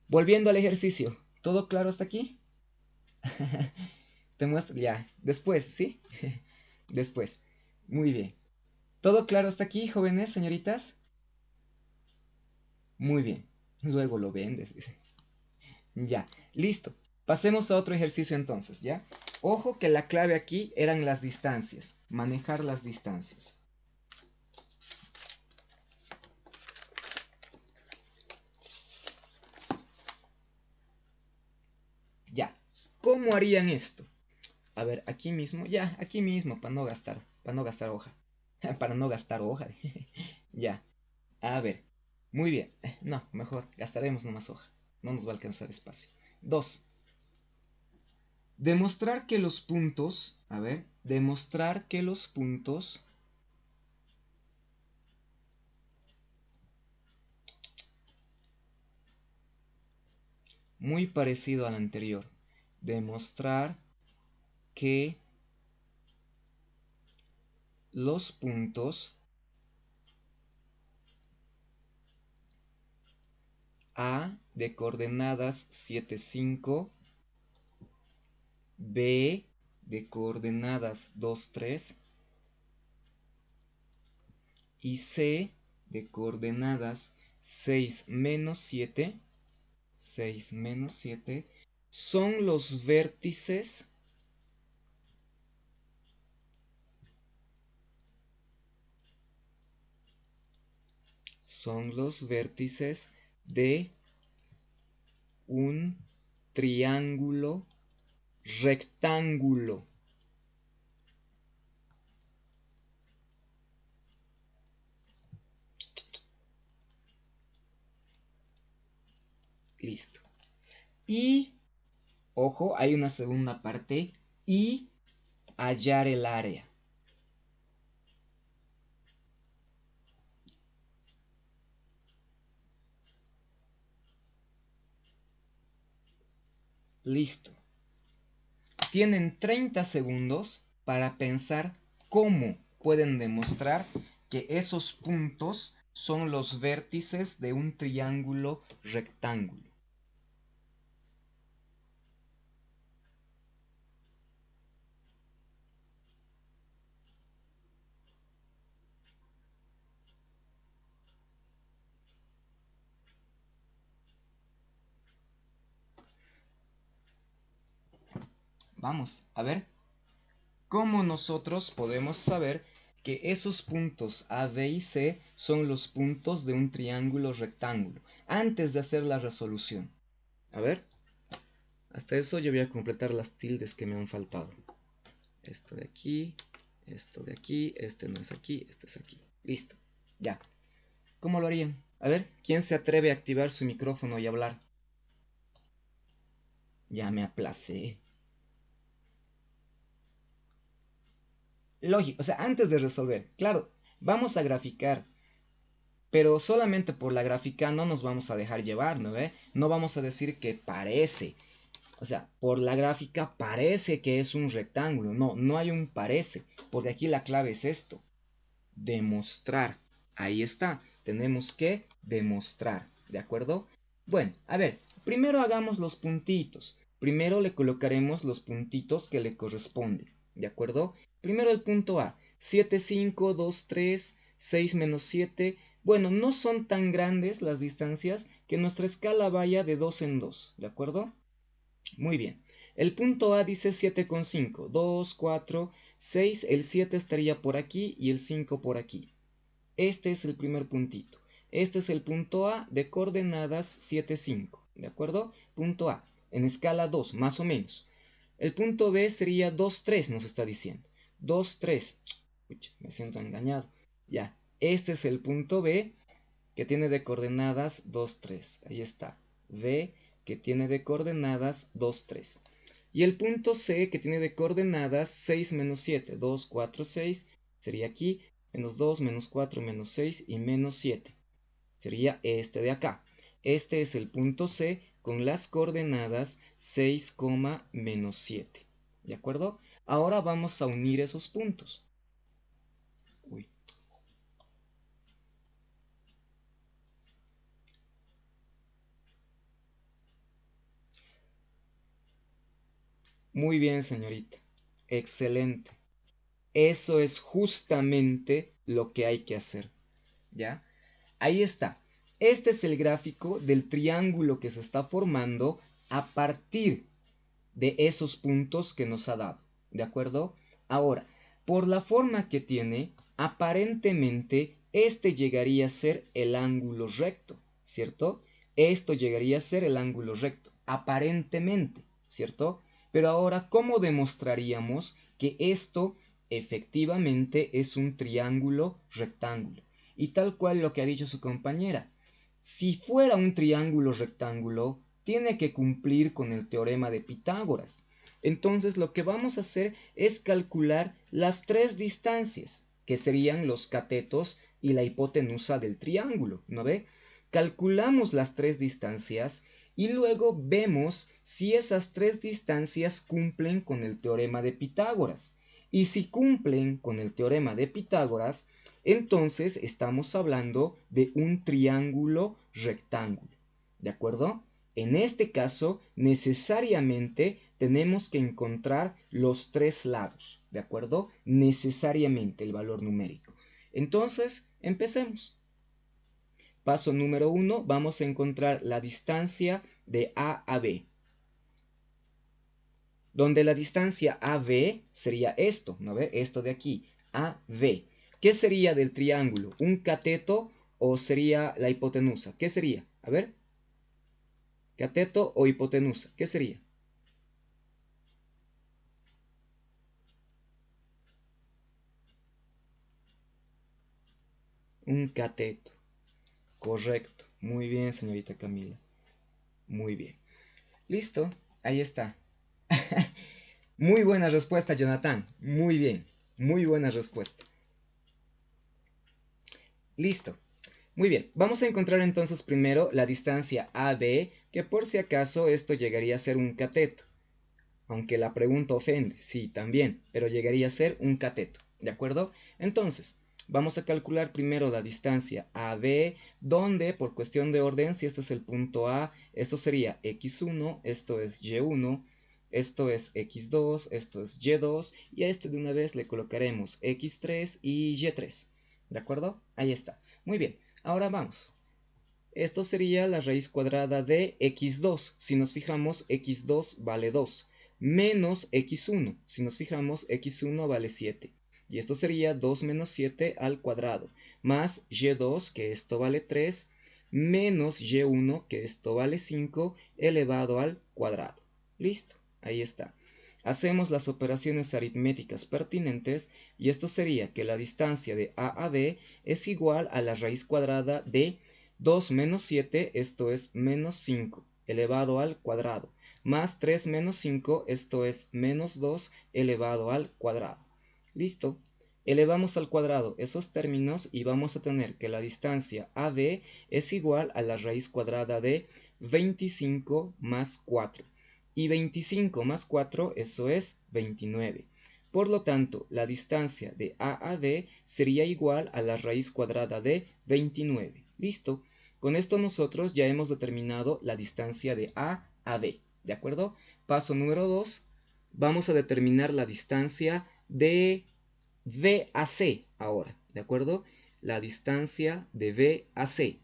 volviendo al ejercicio, ¿todo claro hasta aquí? Te muestro, ya, después, ¿sí? Después. Muy bien. ¿Todo claro hasta aquí, jóvenes, señoritas? Muy bien. Luego lo vendes, dice. Ya, listo. Pasemos a otro ejercicio entonces, ¿ya? Ojo que la clave aquí eran las distancias, manejar las distancias. Ya, ¿cómo harían esto? A ver, aquí mismo, ya, aquí mismo, para no gastar hoja. Para no gastar hoja. Ya, a ver, muy bien. No, mejor, gastaremos nomás hoja. No nos va a alcanzar espacio. Dos, demostrar que los puntos, a ver, demostrar que los puntos muy parecido al anterior. Demostrar que los puntos A de coordenadas 7, 5, B de coordenadas 2, 3 y C de coordenadas 6, menos 7, 6 menos 7 son los vértices de un triángulo rectángulo. Listo. Y, ojo, hay una segunda parte, y hallar el área. Listo. Tienen 30 segundos para pensar cómo pueden demostrar que esos puntos son los vértices de un triángulo rectángulo. Vamos a ver cómo nosotros podemos saber que esos puntos A, B y C son los puntos de un triángulo rectángulo antes de hacer la resolución. A ver, hasta eso yo voy a completar las tildes que me han faltado. Esto de aquí, este no es aquí, este es aquí. Listo, ya. ¿Cómo lo harían? A ver, ¿quién se atreve a activar su micrófono y hablar? Ya me aplacé. Lógico, o sea, antes de resolver, claro, vamos a graficar, pero solamente por la gráfica no nos vamos a dejar llevar, ¿no ve? No vamos a decir que parece. O sea, por la gráfica parece que es un rectángulo. No, no hay un parece, porque aquí la clave es esto. Demostrar. Ahí está. Tenemos que demostrar. ¿De acuerdo? Bueno, a ver, primero hagamos los puntitos. Primero le colocaremos los puntitos que le corresponden. ¿De acuerdo? Primero el punto A. 7, 5, 2, 3, 6 menos 7. Bueno, no son tan grandes las distancias que nuestra escala vaya de 2 en 2. ¿De acuerdo? Muy bien. El punto A dice 7,5. 2, 4, 6. El 7 estaría por aquí y el 5 por aquí. Este es el primer puntito. Este es el punto A de coordenadas 7, 5. ¿De acuerdo? Punto A. En escala 2, más o menos. El punto B sería 2, 3, nos está diciendo. 2, 3. Uy, me siento engañado. Ya. Este es el punto B que tiene de coordenadas 2, 3. Ahí está. B que tiene de coordenadas 2, 3. Y el punto C que tiene de coordenadas 6 menos 7. 2, 4, 6. Sería aquí. Menos 2, menos 4, menos 6 y menos 7. Sería este de acá. Este es el punto C con las coordenadas 6, menos 7. ¿De acuerdo? Ahora vamos a unir esos puntos. Uy. Muy bien, señorita. Excelente. Eso es justamente lo que hay que hacer. ¿Ya? Ahí está. Este es el gráfico del triángulo que se está formando a partir de esos puntos que nos ha dado. ¿De acuerdo? Ahora, por la forma que tiene, aparentemente este llegaría a ser el ángulo recto, ¿cierto? Esto llegaría a ser el ángulo recto, aparentemente, ¿cierto? Pero ahora, ¿cómo demostraríamos que esto efectivamente es un triángulo rectángulo? Y tal cual lo que ha dicho su compañera, si fuera un triángulo rectángulo, tiene que cumplir con el teorema de Pitágoras. Entonces lo que vamos a hacer es calcular las tres distancias, que serían los catetos y la hipotenusa del triángulo, ¿no ve? Calculamos las tres distancias y luego vemos si esas tres distancias cumplen con el teorema de Pitágoras. Y si cumplen con el teorema de Pitágoras, entonces estamos hablando de un triángulo rectángulo. ¿De acuerdo? En este caso, necesariamente tenemos que encontrar los tres lados, ¿de acuerdo? Necesariamente el valor numérico. Entonces, empecemos. Paso número 1, vamos a encontrar la distancia de A a B. Donde la distancia AB sería esto, ¿no ve? Esto de aquí, AB. ¿Qué sería del triángulo? ¿Un cateto o sería la hipotenusa? ¿Qué sería? A ver. ¿Cateto o hipotenusa? ¿Qué sería? Un cateto. Correcto. Muy bien, señorita Camila. Muy bien. Listo. Ahí está. Muy buena respuesta, Jonathan. Muy bien. Muy buena respuesta. Listo. Muy bien. Vamos a encontrar entonces primero la distancia AB, que por si acaso esto llegaría a ser un cateto. Aunque la pregunta ofende. Sí, también. Pero llegaría a ser un cateto. ¿De acuerdo? Entonces, vamos a calcular primero la distancia AB, donde por cuestión de orden, si este es el punto A, esto sería X1, esto es Y1, esto es X2, esto es Y2, y a este de una vez le colocaremos X3 y Y3. ¿De acuerdo? Ahí está. Muy bien. Ahora vamos. Esto sería la raíz cuadrada de X2. Si nos fijamos, X2 vale 2. Menos X1. Si nos fijamos, X1 vale 7. Y esto sería 2 menos 7 al cuadrado. Más Y2, que esto vale 3. Menos Y1, que esto vale 5, elevado al cuadrado. Listo. Ahí está. Hacemos las operaciones aritméticas pertinentes y esto sería que la distancia de A a B es igual a la raíz cuadrada de 2 menos 7, esto es menos 5, elevado al cuadrado, más 3 menos 5, esto es menos 2, elevado al cuadrado. ¿Listo? Elevamos al cuadrado esos términos y vamos a tener que la distancia AB es igual a la raíz cuadrada de 25 más 4. Y 25 más 4, eso es 29. Por lo tanto, la distancia de A a B sería igual a la raíz cuadrada de 29. ¿Listo? Con esto nosotros ya hemos determinado la distancia de A a B. ¿De acuerdo? Paso número 2. Vamos a determinar la distancia de B a C ahora. ¿De acuerdo? La distancia de B a C.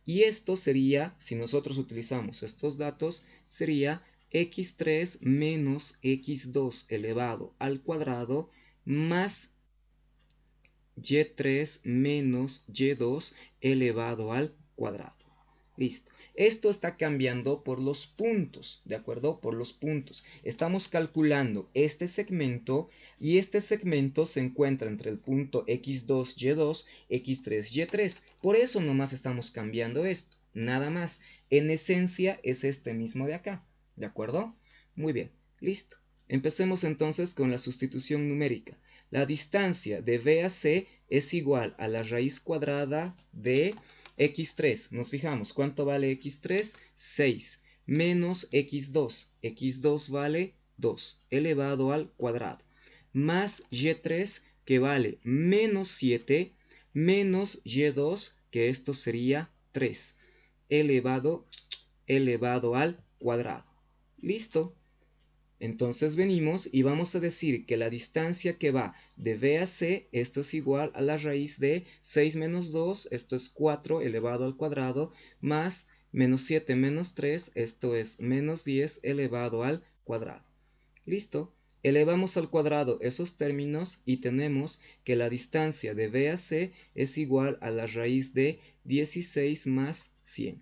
Y esto sería, si nosotros utilizamos estos datos, sería x3 menos x2 elevado al cuadrado más y3 menos y2 elevado al cuadrado. Listo. Esto está cambiando por los puntos, ¿de acuerdo? Por los puntos. Estamos calculando este segmento y este segmento se encuentra entre el punto x2, y2, x3, y3. Por eso nomás estamos cambiando esto, nada más. En esencia es este mismo de acá, ¿de acuerdo? Muy bien, listo. Empecemos entonces con la sustitución numérica. La distancia de B a C es igual a la raíz cuadrada de x3. Nos fijamos, ¿cuánto vale x3? 6. Menos x2. x2 vale 2 elevado al cuadrado. Más y3 que vale menos 7 menos y2 que esto sería 3 elevado al cuadrado. ¿Listo? Entonces venimos y vamos a decir que la distancia que va de B a C, esto es igual a la raíz de 6 menos 2, esto es 4 elevado al cuadrado, más menos 7 menos 3, esto es menos 10 elevado al cuadrado. ¿Listo? Elevamos al cuadrado esos términos y tenemos que la distancia de B a C es igual a la raíz de 16 más 100.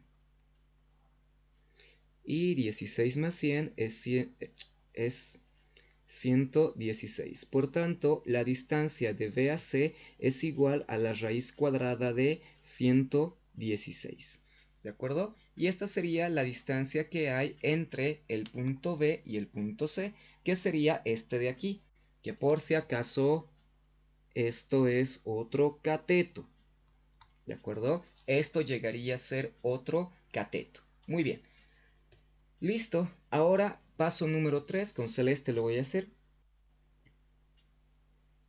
Y 16 más 100 es 116. Por tanto, la distancia de B a C es igual a la raíz cuadrada de 116. ¿De acuerdo? Y esta sería la distancia que hay entre el punto B y el punto C, que sería este de aquí, que por si acaso esto es otro cateto. ¿De acuerdo? Esto llegaría a ser otro cateto. Muy bien. Listo. Ahora paso número 3, con celeste lo voy a hacer.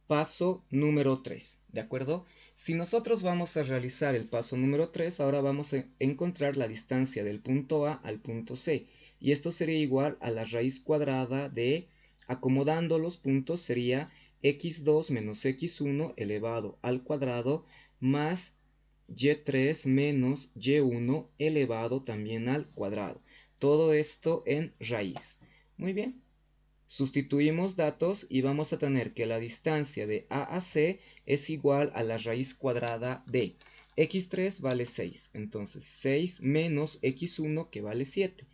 Paso número 3, ¿de acuerdo? Si nosotros vamos a realizar el paso número 3, ahora vamos a encontrar la distancia del punto A al punto C. Y esto sería igual a la raíz cuadrada de, acomodando los puntos, sería x2 menos x1 elevado al cuadrado más y3 menos y1 elevado también al cuadrado. Todo esto en raíz. Muy bien. Sustituimos datos y vamos a tener que la distancia de A a C es igual a la raíz cuadrada de x3 vale 6, entonces 6 menos x1 que vale 7,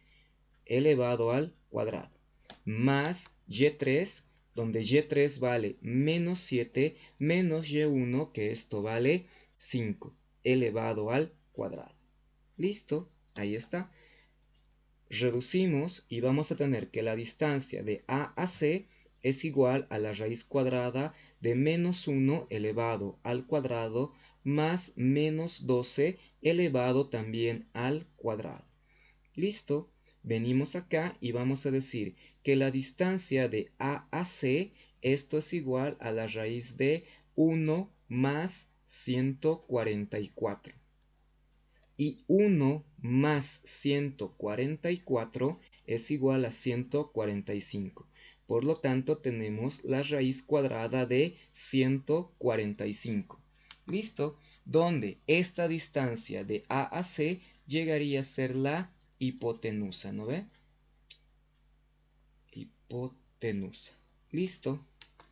elevado al cuadrado, más y3, donde y3 vale menos 7, menos y1, que esto vale 5, elevado al cuadrado. Listo, ahí está. Reducimos y vamos a tener que la distancia de A a C es igual a la raíz cuadrada de menos 1 elevado al cuadrado más menos 12 elevado también al cuadrado. Listo, venimos acá y vamos a decir que la distancia de A a C, esto es igual a la raíz de 1 más 144. Y 1 más 144 es igual a 145. Por lo tanto, tenemos la raíz cuadrada de 145. ¿Listo? Donde esta distancia de A a C llegaría a ser la hipotenusa, ¿no ve? Hipotenusa. ¿Listo?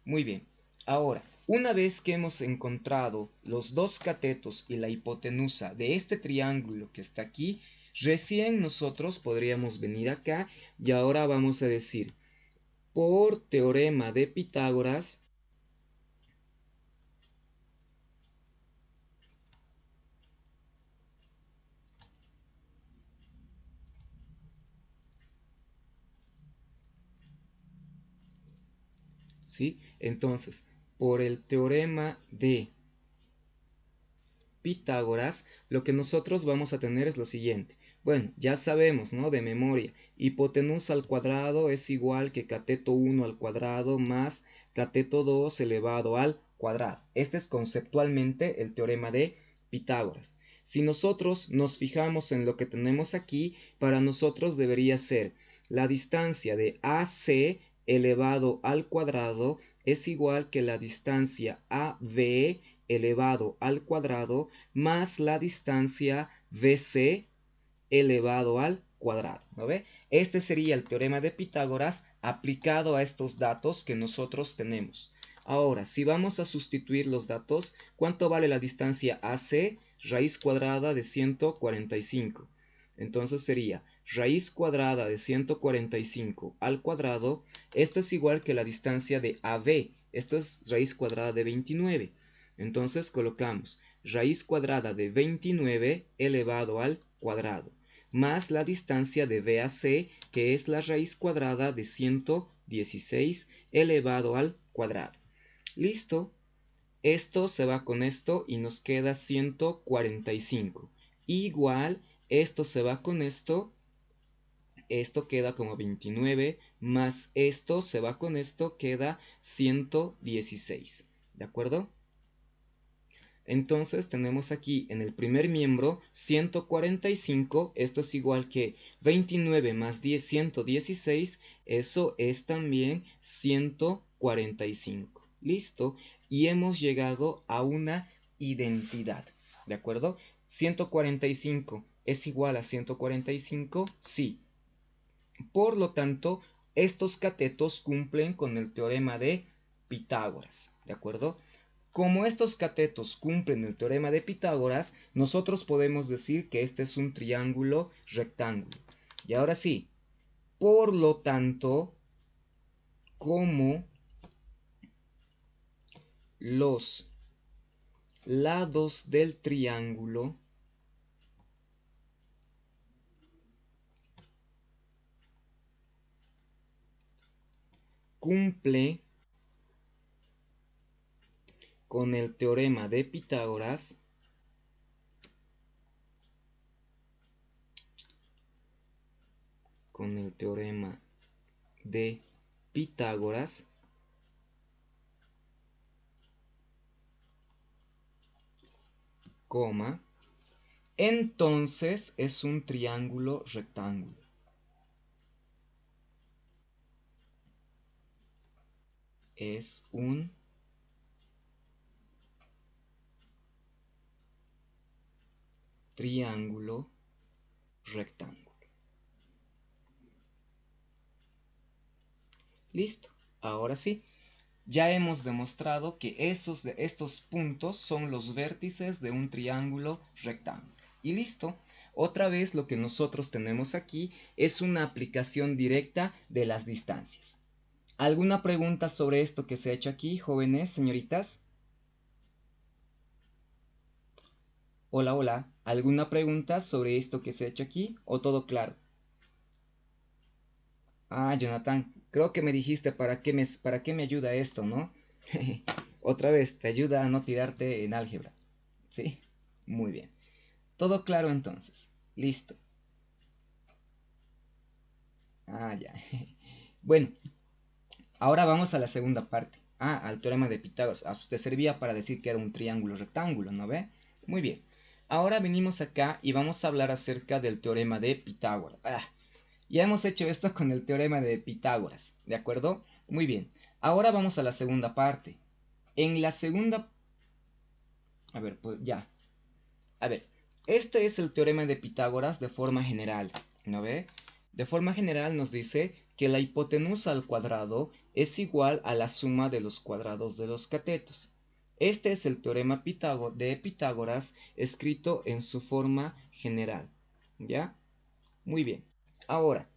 Muy bien. Ahora, una vez que hemos encontrado los dos catetos y la hipotenusa de este triángulo que está aquí, recién nosotros podríamos venir acá y ahora vamos a decir, por teorema de Pitágoras, ¿sí? Entonces, por el teorema de Pitágoras, lo que nosotros vamos a tener es lo siguiente. Bueno, ya sabemos, ¿no? De memoria, hipotenusa al cuadrado es igual que cateto 1 al cuadrado más cateto 2 elevado al cuadrado. Este es conceptualmente el teorema de Pitágoras. Si nosotros nos fijamos en lo que tenemos aquí, para nosotros debería ser la distancia de AC elevado al cuadrado es igual que la distancia AB elevado al cuadrado más la distancia BC elevado al cuadrado. ¿No ve? Este sería el teorema de Pitágoras aplicado a estos datos que nosotros tenemos. Ahora, si vamos a sustituir los datos, ¿cuánto vale la distancia AC? Raíz cuadrada de 145. Entonces sería raíz cuadrada de 145 al cuadrado. Esto es igual que la distancia de AB. Esto es raíz cuadrada de 29. Entonces colocamos raíz cuadrada de 29 elevado al cuadrado, más la distancia de B a C, que es la raíz cuadrada de 116 elevado al cuadrado. Listo. Esto se va con esto y nos queda 145. Igual, esto se va con esto. Esto queda como 29, más esto se va con esto, queda 116. ¿De acuerdo? Entonces tenemos aquí en el primer miembro 145, esto es igual que 29 más 10, 116, eso es también 145. ¿Listo? Y hemos llegado a una identidad, ¿de acuerdo? 145 es igual a 145, sí. Por lo tanto, estos catetos cumplen con el teorema de Pitágoras, ¿de acuerdo? Como estos catetos cumplen el teorema de Pitágoras, nosotros podemos decir que este es un triángulo rectángulo. Y ahora sí, por lo tanto, como los lados del triángulo cumple con el teorema de Pitágoras, coma, entonces es un triángulo rectángulo. Es un triángulo rectángulo. Listo. Ahora sí, ya hemos demostrado que estos puntos son los vértices de un triángulo rectángulo. Y listo. Otra vez lo que nosotros tenemos aquí es una aplicación directa de las distancias. ¿Alguna pregunta sobre esto que se ha hecho aquí, jóvenes, señoritas? Hola, hola. ¿Alguna pregunta sobre esto que se ha hecho aquí o todo claro? Ah, Jonathan, creo que me dijiste para qué me ayuda esto, ¿no? Otra vez, te ayuda a no tirarte en álgebra. ¿Sí? Muy bien. Todo claro entonces. Listo. Ah, ya. Bueno, ahora vamos a la segunda parte. Ah, al teorema de Pitágoras. Ah, te servía para decir que era un triángulo rectángulo, ¿no ve? Muy bien. Ahora venimos acá y vamos a hablar acerca del teorema de Pitágoras. Ah, ya hemos hecho esto con el teorema de Pitágoras, ¿de acuerdo? Muy bien. Ahora vamos a la segunda parte. En la segunda... A ver, pues ya. A ver, este es el teorema de Pitágoras de forma general, ¿no ve? De forma general nos dice que la hipotenusa al cuadrado es igual a la suma de los cuadrados de los catetos. Este es el teorema de Pitágoras escrito en su forma general, ¿ya? Muy bien. Ahora,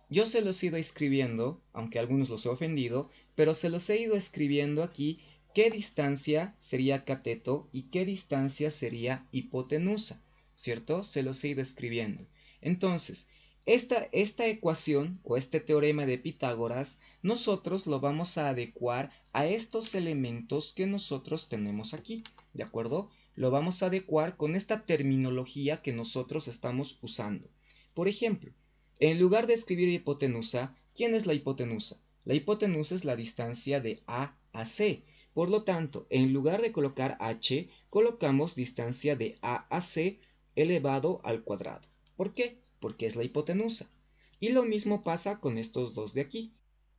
yo se los he ido escribiendo, aunque a algunos los he ofendido, pero se los he ido escribiendo aquí qué distancia sería cateto y qué distancia sería hipotenusa, ¿cierto? Se los he ido escribiendo. Entonces, esta ecuación o este teorema de Pitágoras, nosotros lo vamos a adecuar a estos elementos que nosotros tenemos aquí, ¿de acuerdo? Lo vamos a adecuar con esta terminología que nosotros estamos usando. Por ejemplo, en lugar de escribir hipotenusa, ¿quién es la hipotenusa? La hipotenusa es la distancia de A a C. Por lo tanto, en lugar de colocar h, colocamos distancia de A a C elevado al cuadrado. ¿Por qué? Porque es la hipotenusa. Y lo mismo pasa con estos dos de aquí.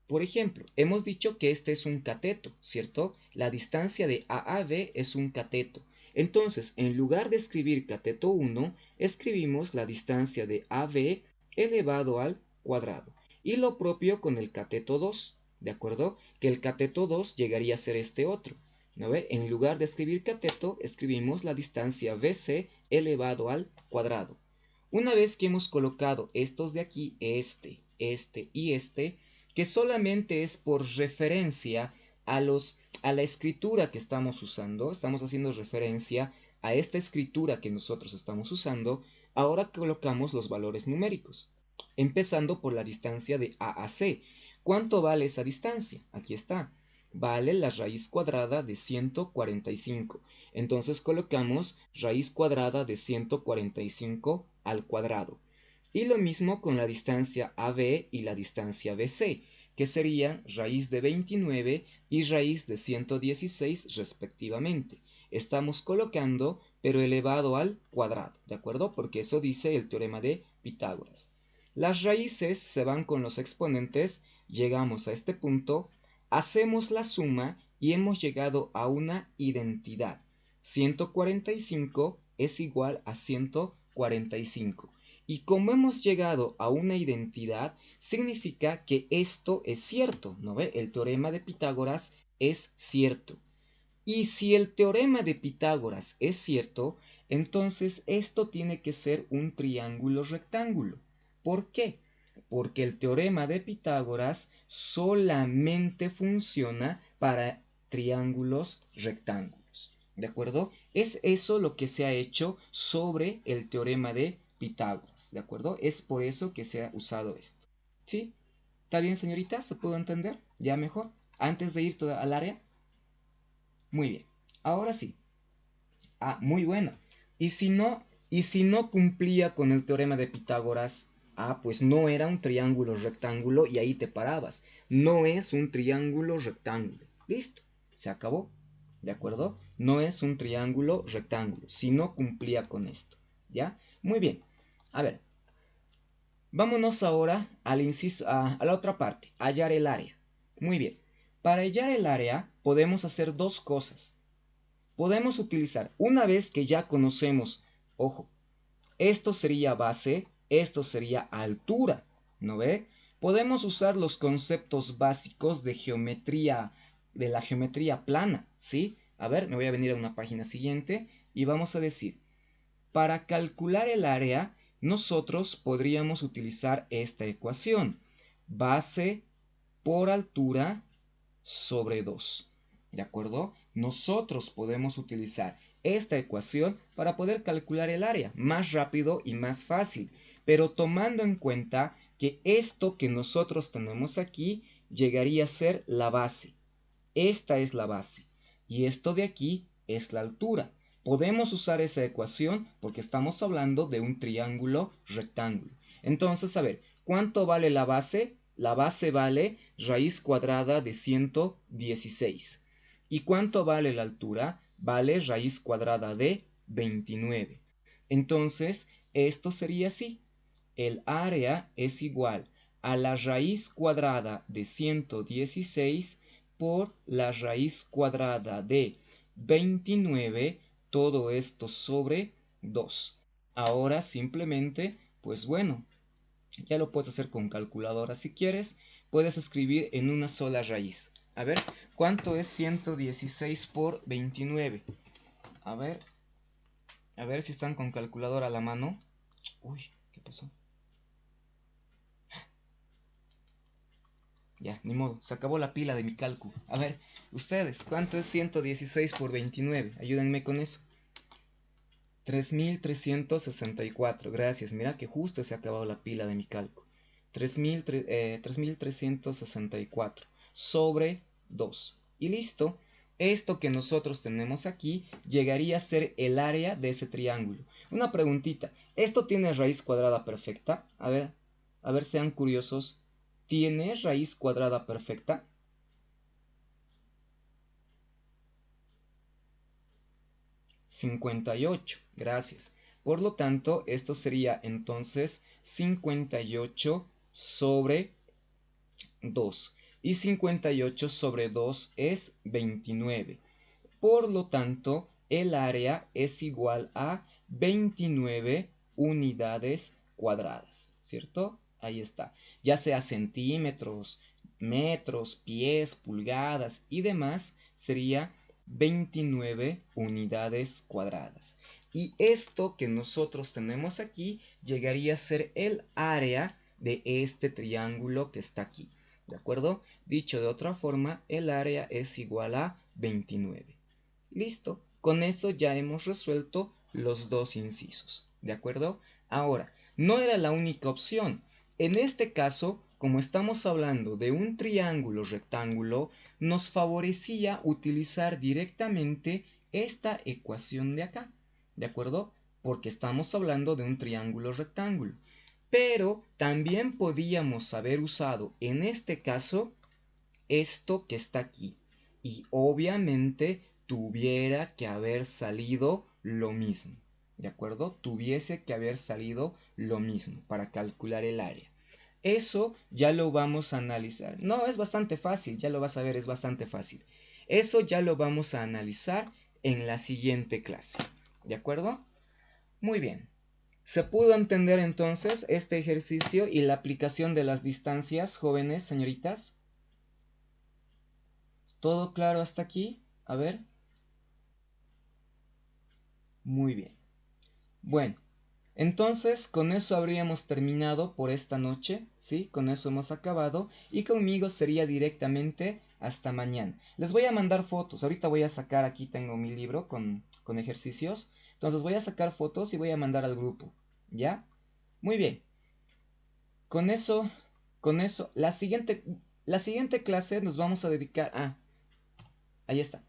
Por ejemplo, hemos dicho que este es un cateto, ¿cierto? La distancia de A a B es un cateto. Entonces, en lugar de escribir cateto 1, escribimos la distancia de AB elevado al cuadrado. Y lo propio con el cateto 2, ¿de acuerdo? Que el cateto 2 llegaría a ser este otro. ¿No ve? En lugar de escribir cateto, escribimos la distancia BC elevado al cuadrado. Una vez que hemos colocado estos de aquí, este y este, que solamente es por referencia a la escritura que estamos usando, estamos haciendo referencia a esta escritura que nosotros estamos usando, ahora colocamos los valores numéricos, empezando por la distancia de A a C. ¿Cuánto vale esa distancia? Aquí está. Vale la raíz cuadrada de 145. Entonces colocamos raíz cuadrada de 145 al cuadrado. Y lo mismo con la distancia AB y la distancia BC, que serían raíz de 29 y raíz de 116 respectivamente. Estamos colocando, pero elevado al cuadrado, ¿de acuerdo? Porque eso dice el teorema de Pitágoras. Las raíces se van con los exponentes, llegamos a este punto, hacemos la suma y hemos llegado a una identidad. 145 es igual a 145. Y como hemos llegado a una identidad, significa que esto es cierto, ¿no ve? El teorema de Pitágoras es cierto. Y si el teorema de Pitágoras es cierto, entonces esto tiene que ser un triángulo rectángulo. ¿Por qué? Porque el teorema de Pitágoras solamente funciona para triángulos rectángulos. ¿De acuerdo? Es eso lo que se ha hecho sobre el teorema de Pitágoras. ¿De acuerdo? Es por eso que se ha usado esto. ¿Sí? ¿Está bien, señorita? ¿Se puede entender? ¿Ya mejor? Antes de ir al área. Muy bien. Ahora sí. Ah, muy bueno. Y si no cumplía con el teorema de Pitágoras, ah, pues no era un triángulo rectángulo y ahí te parabas. No es un triángulo rectángulo. Listo. Se acabó. ¿de acuerdo? No es un triángulo rectángulo, si no cumplía con esto, ¿ya? Muy bien, a ver, vámonos ahora al inciso, a la otra parte, hallar el área. Muy bien, para hallar el área podemos hacer dos cosas. Podemos utilizar, una vez que ya conocemos, ojo, esto sería base, esto sería altura, ¿no ve? Podemos usar los conceptos básicos de geometría, de la geometría plana, ¿sí? A ver, me voy a venir a una página siguiente y vamos a decir, para calcular el área, nosotros podríamos utilizar esta ecuación, base por altura sobre 2. ¿De acuerdo? Nosotros podemos utilizar esta ecuación para poder calcular el área más rápido y más fácil, pero tomando en cuenta que esto que nosotros tenemos aquí llegaría a ser la base. Esta es la base y esto de aquí es la altura. Podemos usar esa ecuación porque estamos hablando de un triángulo rectángulo. Entonces, a ver, ¿cuánto vale la base? La base vale raíz cuadrada de 116. ¿Y cuánto vale la altura? Vale raíz cuadrada de 29. Entonces, esto sería así. El área es igual a la raíz cuadrada de 116 por la raíz cuadrada de 29, todo esto sobre 2. Ahora simplemente, pues bueno, ya lo puedes hacer con calculadora si quieres. Puedes escribir en una sola raíz. A ver, ¿cuánto es 116 por 29? A ver si están con calculadora a la mano. Uy, ¿qué pasó? Ya, ni modo, se acabó la pila de mi cálculo. A ver, ustedes, ¿cuánto es 116 por 29? Ayúdenme con eso. 3364, gracias. Mira que justo se ha acabado la pila de mi cálculo. 3364 sobre 2. Y listo. Esto que nosotros tenemos aquí llegaría a ser el área de ese triángulo. Una preguntita. ¿Esto tiene raíz cuadrada perfecta? A ver, sean curiosos. ¿Tiene raíz cuadrada perfecta? 58, gracias. Por lo tanto, esto sería entonces 58 sobre 2. Y 58 sobre 2 es 29. Por lo tanto, el área es igual a 29 unidades cuadradas, ¿cierto? Ahí está. Ya sea centímetros, metros, pies, pulgadas y demás, sería 29 unidades cuadradas. Y esto que nosotros tenemos aquí llegaría a ser el área de este triángulo que está aquí. ¿De acuerdo? Dicho de otra forma, el área es igual a 29. Listo. Con eso ya hemos resuelto los dos incisos. ¿De acuerdo? Ahora, no era la única opción. En este caso, como estamos hablando de un triángulo rectángulo, nos favorecía utilizar directamente esta ecuación de acá. ¿De acuerdo? Porque estamos hablando de un triángulo rectángulo. Pero también podíamos haber usado en este caso esto que está aquí. Y obviamente tuviera que haber salido lo mismo. ¿De acuerdo? Tuviese que haber salido lo mismo para calcular el área. Eso ya lo vamos a analizar. No, es bastante fácil, ya lo vas a ver, es bastante fácil. Eso ya lo vamos a analizar en la siguiente clase. ¿De acuerdo? Muy bien. ¿Se pudo entender entonces este ejercicio y la aplicación de las distancias, jóvenes, señoritas? ¿Todo claro hasta aquí? A ver. Muy bien. Bueno, entonces con eso habríamos terminado por esta noche, ¿sí? Con eso hemos acabado y conmigo sería directamente hasta mañana. Les voy a mandar fotos, ahorita voy a sacar, aquí tengo mi libro con ejercicios, entonces voy a sacar fotos y voy a mandar al grupo, ¿ya? Muy bien. Con eso, la siguiente clase nos vamos a dedicar a... Ahí está.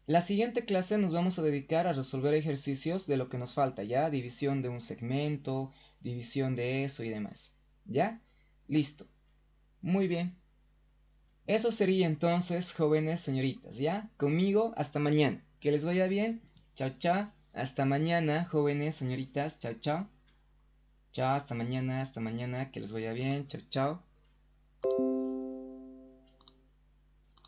La siguiente clase nos vamos a dedicar a resolver ejercicios de lo que nos falta, ¿ya? División de un segmento, división de eso y demás. ¿Ya? Listo. Muy bien. Eso sería entonces, jóvenes señoritas, ¿ya? Conmigo, hasta mañana. Que les vaya bien. Chao, chao. Hasta mañana, jóvenes señoritas. Chao, chao. Chao, hasta mañana, que les vaya bien. Chao, chao.